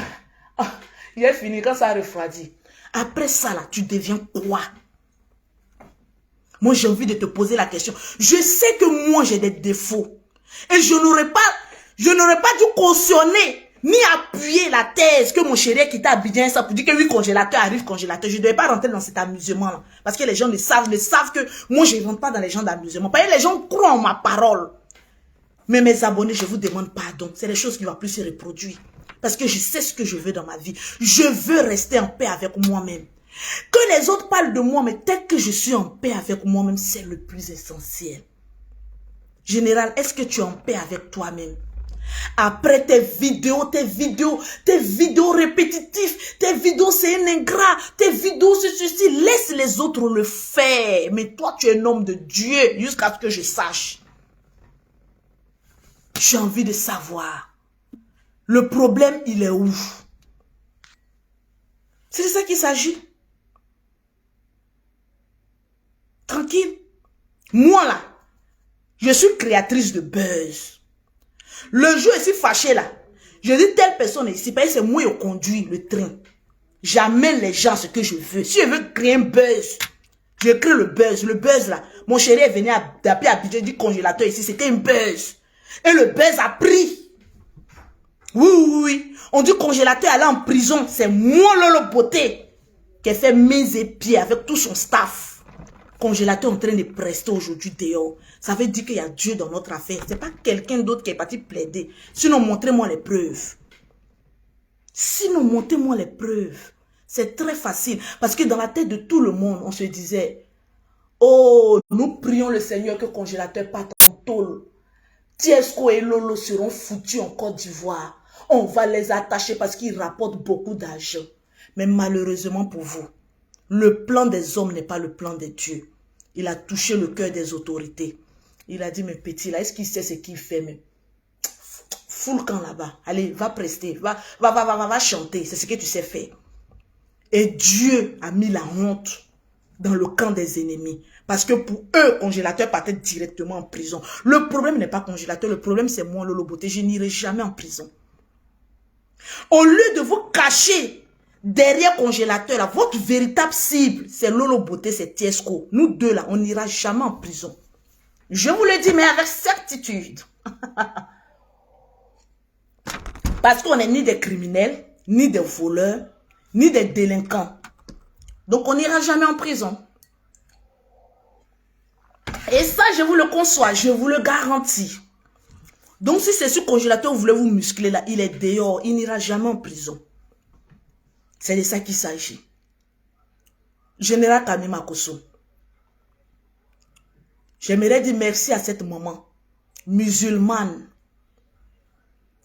il est fini quand ça refroidit. Après ça, là, tu deviens quoi? Moi, j'ai envie de te poser la question. Je sais que moi, j'ai des défauts. Et je n'aurais pas dû cautionner ni appuyer la thèse que mon chéri a quitté Abidjan ça pour dire que oui, congélateur arrive, congélateur. Je ne devais pas rentrer dans cet amusement-là. Parce que les gens le savent que moi, je ne rentre pas dans les gens d'amusement. Parce que les gens croient en ma parole. Mais mes abonnés, je vous demande pardon. C'est des choses qui ne vont plus se reproduire. Parce que je sais ce que je veux dans ma vie. Je veux rester en paix avec moi-même. Que les autres parlent de moi, mais tel que je suis en paix avec moi-même, c'est le plus essentiel. Général, est-ce que tu es en paix avec toi-même? Après tes vidéos répétitives, tes vidéos c'est un ingrat, tes vidéos c'est ceci, laisse les autres le faire. Mais toi, tu es un homme de Dieu, jusqu'à ce que je sache. J'ai envie de savoir. Le problème, il est où? C'est de ça qu'il s'agit. Tranquille. Moi là, je suis créatrice de buzz. Le jour ici fâché là, je dis telle personne ici, parce que c'est moi qui conduis le train. J'amène les gens ce que je veux. Si je veux créer un buzz, je crée le buzz. Le buzz là, mon chéri est venu d'appeler Abidjan du congélateur ici, c'était un buzz. Et le buzz a pris. Oui. On dit congélateur allait en prison. C'est moi Lolo Beauté qui a fait mains et pieds avec tout son staff. Congélateur en train de prester aujourd'hui dehors. Ça veut dire qu'il y a Dieu dans notre affaire. Ce n'est pas quelqu'un d'autre qui est parti plaider. Sinon, montrez-moi les preuves. C'est très facile. Parce que dans la tête de tout le monde, on se disait, oh, nous prions le Seigneur que congélateur parte en tôle. Tiesco et Lolo seront foutus en Côte d'Ivoire. On va les attacher parce qu'ils rapportent beaucoup d'argent. Mais malheureusement pour vous, le plan des hommes n'est pas le plan des dieux. Il a touché le cœur des autorités. Il a dit, mais petit là, est-ce qu'il sait ce qu'il fait? Mais fous le camp là-bas. Allez, va prester, va chanter. C'est ce que tu sais faire. Et Dieu a mis la honte dans le camp des ennemis. Parce que pour eux, congélateur partait directement en prison. Le problème n'est pas congélateur, le problème c'est moi, Lolo Beauté. Je n'irai jamais en prison. Au lieu de vous cacher derrière congélateur, là, votre véritable cible, c'est Lolo Beauté, c'est Tiesco. Nous deux là, on n'ira jamais en prison. Je vous le dis, mais avec certitude. Parce qu'on n'est ni des criminels, ni des voleurs, ni des délinquants. Donc on n'ira jamais en prison. Et ça, je vous le conçois, je vous le garantis. Donc si c'est ce congélateur, vous voulez vous muscler là, il est dehors, il n'ira jamais en prison. C'est de ça qu'il s'agit. Général Kami Makosso, j'aimerais dire merci à cette maman musulmane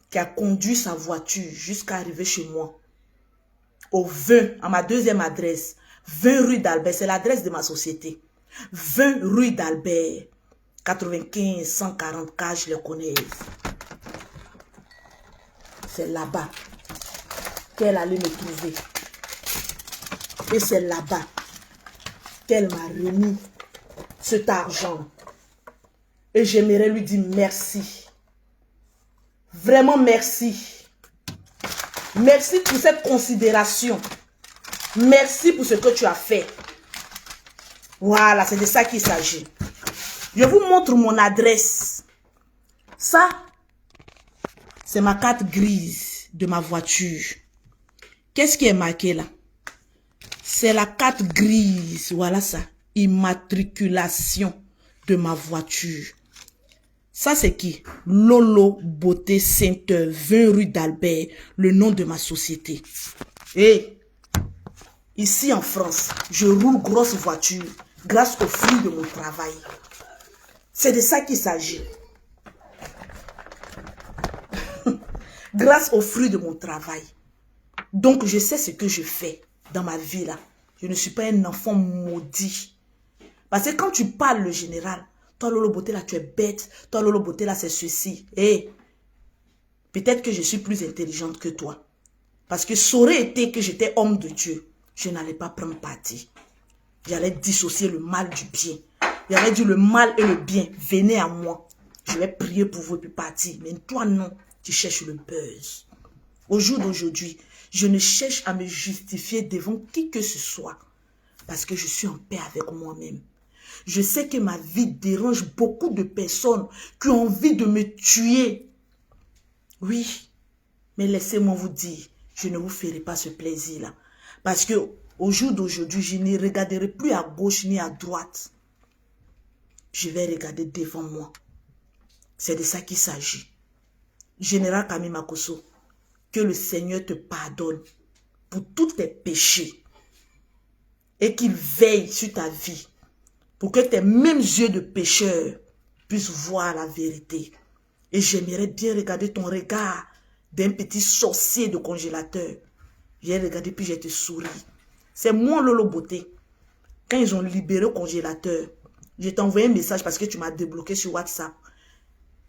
qui a conduit sa voiture jusqu'à arriver chez moi. Au 20, à ma deuxième adresse, 20 rue d'Albert, c'est l'adresse de ma société. 20 rue d'Albert, 95 140 cas, je les connais. C'est là-bas qu'elle allait me trouver. Et c'est là-bas qu'elle m'a remis cet argent. Et j'aimerais lui dire merci. Vraiment merci. Merci pour cette considération. Merci pour ce que tu as fait. Voilà, c'est de ça qu'il s'agit. Je vous montre mon adresse. Ça, c'est ma carte grise de ma voiture. Qu'est-ce qui est marqué là? C'est la carte grise. Voilà ça. Immatriculation de ma voiture. Ça, c'est qui? Lolo Beauté Center, 20 rue d'Albert, le nom de ma société. Et ici en France, je roule grosse voiture grâce au fruit de mon travail. C'est de ça qu'il s'agit. Grâce au fruit de mon travail. Donc, je sais ce que je fais dans ma vie là. Je ne suis pas un enfant maudit. Parce que quand tu parles le général, toi Lolo Beauté là tu es bête, toi Lolo Beauté là c'est ceci. Et peut-être que je suis plus intelligente que toi. Parce que ça aurait été que j'étais homme de Dieu, je n'allais pas prendre parti. J'allais dissocier le mal du bien. J'allais dire le mal et le bien, venez à moi. Je vais prier pour vous et puis partir. Mais toi non, tu cherches le buzz. Au jour d'aujourd'hui, je ne cherche à me justifier devant qui que ce soit. Parce que je suis en paix avec moi-même. Je sais que ma vie dérange beaucoup de personnes qui ont envie de me tuer. Oui, mais laissez-moi vous dire, je ne vous ferai pas ce plaisir-là. Parce que au jour d'aujourd'hui, je ne regarderai plus à gauche ni à droite. Je vais regarder devant moi. C'est de ça qu'il s'agit. Général Kami Makosso, que le Seigneur te pardonne pour tous tes péchés et qu'il veille sur ta vie pour que tes mêmes yeux de pécheur puissent voir la vérité. Et j'aimerais bien regarder ton regard d'un petit sorcier de congélateur. J'ai regardé puis j'ai te souri. C'est moi Lolo Beauté. Quand ils ont libéré le congélateur, j'ai envoyé un message parce que tu m'as débloqué sur WhatsApp.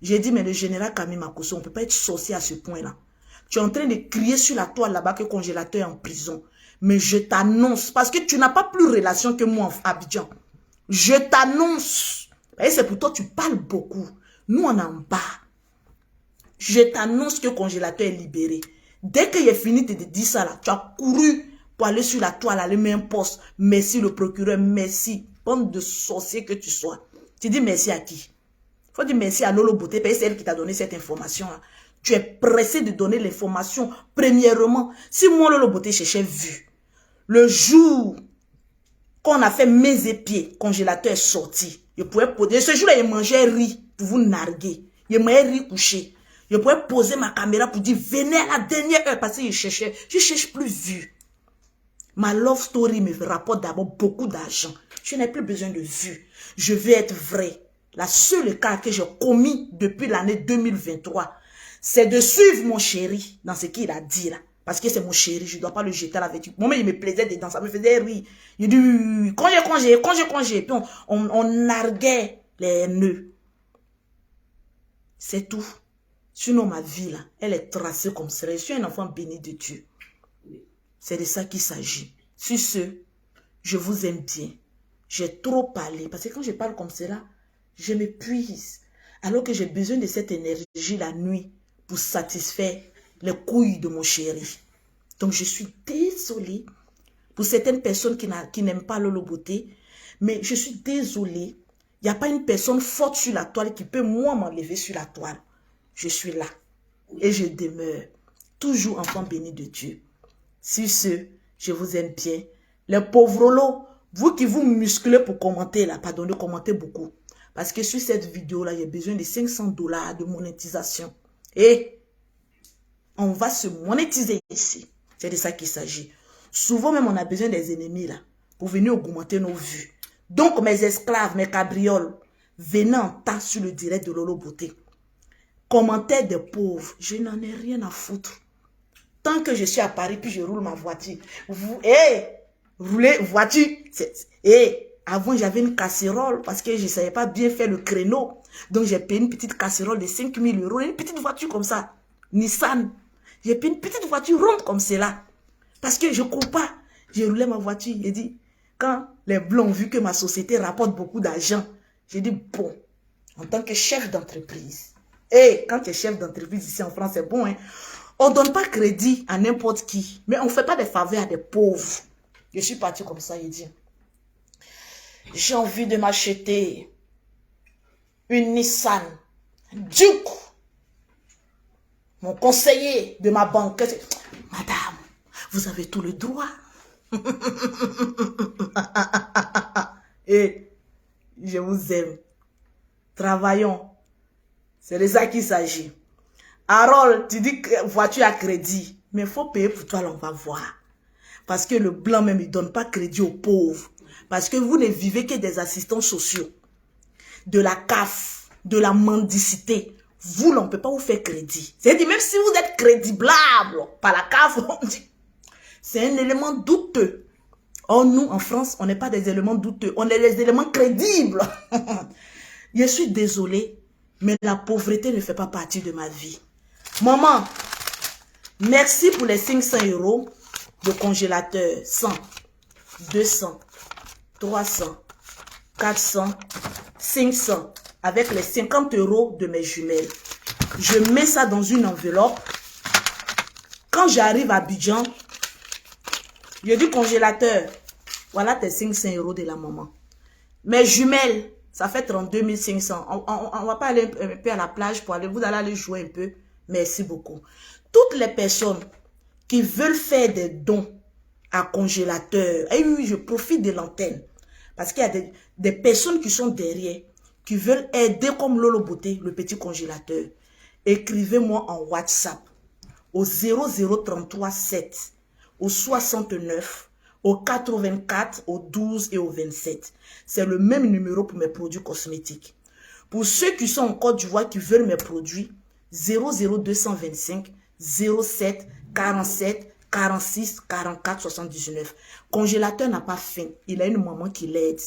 J'ai dit, mais le général Kami Makosso, on ne peut pas être sorcier à ce point-là. Tu es en train de crier sur la toile là-bas que le congélateur est en prison. Mais je t'annonce, parce que tu n'as pas plus de relation que moi en Abidjan. Je t'annonce. Et c'est pour toi, tu parles beaucoup. Nous, on est en bas. Je t'annonce que le congélateur est libéré. Dès qu'il est fini de te dire ça, là, tu as couru pour aller sur la toile, aller mettre un poste. Merci le procureur, merci. Bande de sorciers que tu sois. Tu dis merci à qui? Il faut dire merci à Lolo Beauté, parce que c'est elle qui t'a donné cette information-là. Tu es pressé de donner l'information. Premièrement, si moi, Lolo Beauté, cherchais vu, le jour qu'on a fait mes épieds, congélateur est sorti, je pouvais poser. Ce jour-là, il mangeait riz pour vous narguer. Il mangeait riz couché. Je pouvais poser ma caméra pour dire, venez à la dernière heure, parce que je cherche plus vu. Ma love story me rapporte d'abord beaucoup d'argent. Je n'ai plus besoin de vues. Je veux être vrai. La seule cas que j'ai commis depuis l'année 2023, c'est de suivre mon chéri dans ce qu'il a dit là. Parce que c'est mon chéri, je ne dois pas le jeter à la vêtue. Moi-même, il me plaisait dedans, ça me faisait rire. Il dit, congé. Puis on narguait les nœuds. C'est tout. Sinon, ma vie là, elle est tracée comme ça. Je suis un enfant béni de Dieu. C'est de ça qu'il s'agit. Sur ce, je vous aime bien. J'ai trop parlé. Parce que quand je parle comme cela, je m'épuise. Alors que j'ai besoin de cette énergie la nuit pour satisfaire les couilles de mon chéri. Donc je suis désolée pour certaines personnes qui n'aiment pas Lolo Beauté. Mais je suis désolée. Il n'y a pas une personne forte sur la toile qui peut moi m'enlever sur la toile. Je suis là. Et je demeure. Toujours enfant béni de Dieu. Sur ce, je vous aime bien. Les pauvres lots, vous qui vous musclez pour commenter là, pardonnez, commentez beaucoup. Parce que sur cette vidéo-là, j'ai besoin de 500 $ de monétisation. Et on va se monétiser ici. C'est de ça qu'il s'agit. Souvent même, on a besoin des ennemis là, pour venir augmenter nos vues. Donc, mes esclaves, mes cabrioles, venez en tas sur le direct de Lolo Beauté. Commentaires des pauvres, je n'en ai rien à foutre. Tant que je suis à Paris, puis je roule ma voiture. Vous, rouler voiture. Avant, j'avais une casserole parce que je ne savais pas bien faire le créneau. Donc, j'ai payé une petite casserole de 5 000 €. Une petite voiture comme ça. Nissan. J'ai payé une petite voiture ronde comme cela. Parce que je ne cours pas. J'ai roulé ma voiture. J'ai dit, quand les blancs ont vu que ma société rapporte beaucoup d'argent, j'ai dit, bon, en tant que chef d'entreprise. Quand tu es chef d'entreprise ici en France, c'est bon, hein. On ne donne pas crédit à n'importe qui. Mais on ne fait pas des faveurs à des pauvres. Je suis parti comme ça, il dit. J'ai envie de m'acheter une Nissan Duke. Mon conseiller de ma banque. Madame, vous avez tout le droit. Et je vous aime. Travaillons. C'est de ça qu'il s'agit. Harold, tu dis que voiture à crédit. Mais il faut payer pour toi, là, on va voir. Parce que le blanc même, il ne donne pas crédit aux pauvres. Parce que vous ne vivez que des assistants sociaux. De la CAF, de la mendicité. Vous, là, on ne peut pas vous faire crédit. C'est-à-dire, même si vous êtes crédiblable par la CAF, c'est un élément douteux. Or, nous, en France, on n'est pas des éléments douteux. On est des éléments crédibles. Je suis désolée, mais la pauvreté ne fait pas partie de ma vie. Maman, merci pour les 500 € de congélateur. 100, 200, 300, 400, 500. Avec les 50 € de mes jumelles. Je mets ça dans une enveloppe. Quand j'arrive à Abidjan, je dis congélateur. Voilà tes 500 € de la maman. Mes jumelles, ça fait 32 500. On va pas aller un peu à la plage pour aller. Vous allez aller jouer un peu. Merci beaucoup. Toutes les personnes qui veulent faire des dons à congélateur. Et oui, je profite de l'antenne. Parce qu'il y a des personnes qui sont derrière, qui veulent aider comme Lolo Beauté, le petit congélateur. Écrivez-moi en WhatsApp au 0033 7, au 69, au 84, au 12 et au 27. C'est le même numéro pour mes produits cosmétiques. Pour ceux qui sont en Côte d'Ivoire qui veulent mes produits, 00225 07 47 46 44 79. Congélateur n'a pas faim. Il a une maman qui l'aide.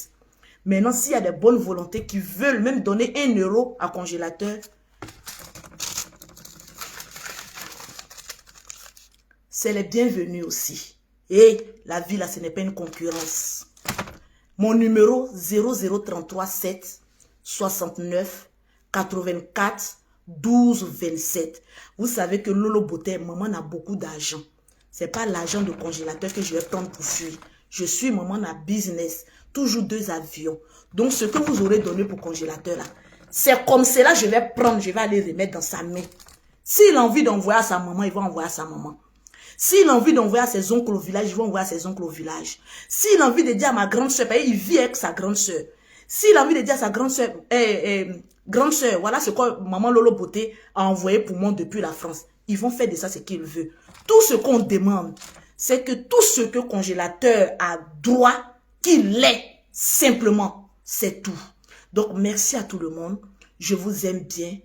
Maintenant, s'il y a des bonnes volontés qui veulent même donner 1 € à congélateur, c'est les bienvenus aussi. Et la vie là, ce n'est pas une concurrence. Mon numéro 0033 7 69 84 12 27. Vous savez que Lolo Beauté, maman a beaucoup d'argent. Ce n'est pas l'argent de congélateur que je vais prendre pour fuir. Je suis maman à business. Toujours 2 avions. Donc, ce que vous aurez donné pour congélateur là, c'est comme cela je vais prendre, je vais aller remettre dans sa main. S'il a envie d'envoyer à sa maman, il va envoyer à sa maman. S'il a envie d'envoyer à ses oncles au village, il va envoyer à ses oncles au village. S'il a envie de dire à ma grande soeur, il vit avec sa grande soeur. S'il a envie de dire à sa grande soeur, grande soeur, voilà ce que maman Lolo Beauté a envoyé pour moi depuis la France. Ils vont faire de ça ce qu'ils veulent. Tout ce qu'on demande, c'est que tout ce que le congélateur a droit qu'il ait, simplement, c'est tout. Donc, merci à tout le monde. Je vous aime bien,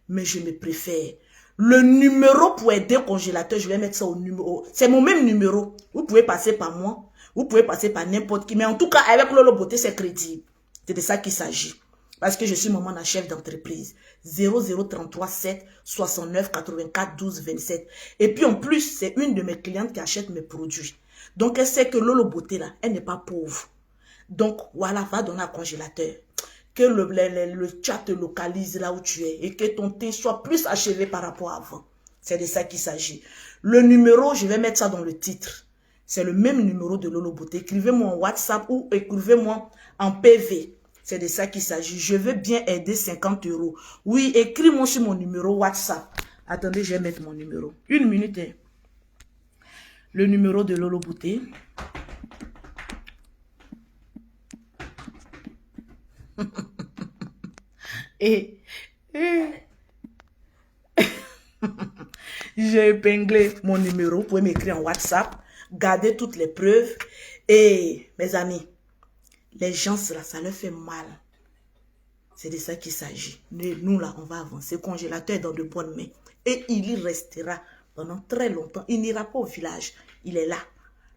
mais je me préfère. Le numéro pour aider le congélateur, je vais mettre ça au numéro. C'est mon même numéro. Vous pouvez passer par moi. Vous pouvez passer par n'importe qui. Mais en tout cas, avec Lolo Beauté, c'est crédible. C'est de ça qu'il s'agit. Parce que je suis maman, la chef d'entreprise. 0033 7 69 84 12 27. Et puis en plus, c'est une de mes clientes qui achète mes produits. Donc elle sait que Lolo Beauté, là, elle n'est pas pauvre. Donc voilà, va donner un congélateur. Que le chat te localise là où tu es et que ton thé soit plus achevé par rapport à avant. C'est de ça qu'il s'agit. Le numéro, je vais mettre ça dans le titre. C'est le même numéro de Lolo Beauté. Écrivez-moi en WhatsApp ou écrivez-moi en PV. C'est de ça qu'il s'agit. Je veux bien aider 50 €. Oui, écris-moi sur mon numéro WhatsApp. Attendez, je vais mettre mon numéro. Une minute. Hein. Le numéro de Lolo Beauté. J'ai épinglé mon numéro. Vous pouvez m'écrire en WhatsApp. Gardez toutes les preuves. Et mes amis, les gens, ça leur fait mal. C'est de ça qu'il s'agit. Nous, là, on va avancer. Le congélateur est dans de bonnes mains. Et il y restera pendant très longtemps. Il n'ira pas au village. Il est là.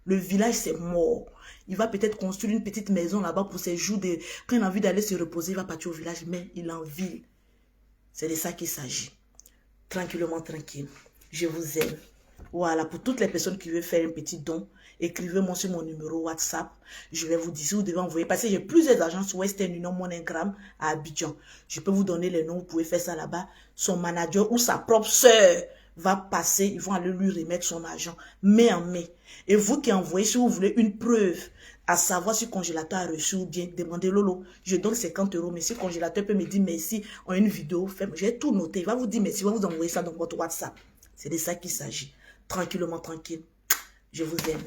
Le village, c'est mort. Il va peut-être construire une petite maison là-bas pour ses jours. Quand il a envie d'aller se reposer, il va partir au village. Mais il est en ville. C'est de ça qu'il s'agit. Tranquillement, tranquille. Je vous aime. Voilà, pour toutes les personnes qui veulent faire un petit don, écrivez-moi sur mon numéro WhatsApp. Je vais vous dire si vous devez envoyer. Parce que j'ai plusieurs agences Western Union MoneyGram à Abidjan. Je peux vous donner les noms, vous pouvez faire ça là-bas. Son manager ou sa propre sœur va passer, ils vont aller lui remettre son argent, mai en mai. Et vous qui envoyez, si vous voulez une preuve, à savoir si le congélateur a reçu ou bien, demandez Lolo, je donne 50 €, mais si le congélateur peut me dire merci en une vidéo, j'ai tout noté, il va vous dire merci, il va vous envoyer ça dans votre WhatsApp. C'est de ça qu'il s'agit. Tranquillement, tranquille. Je vous aime.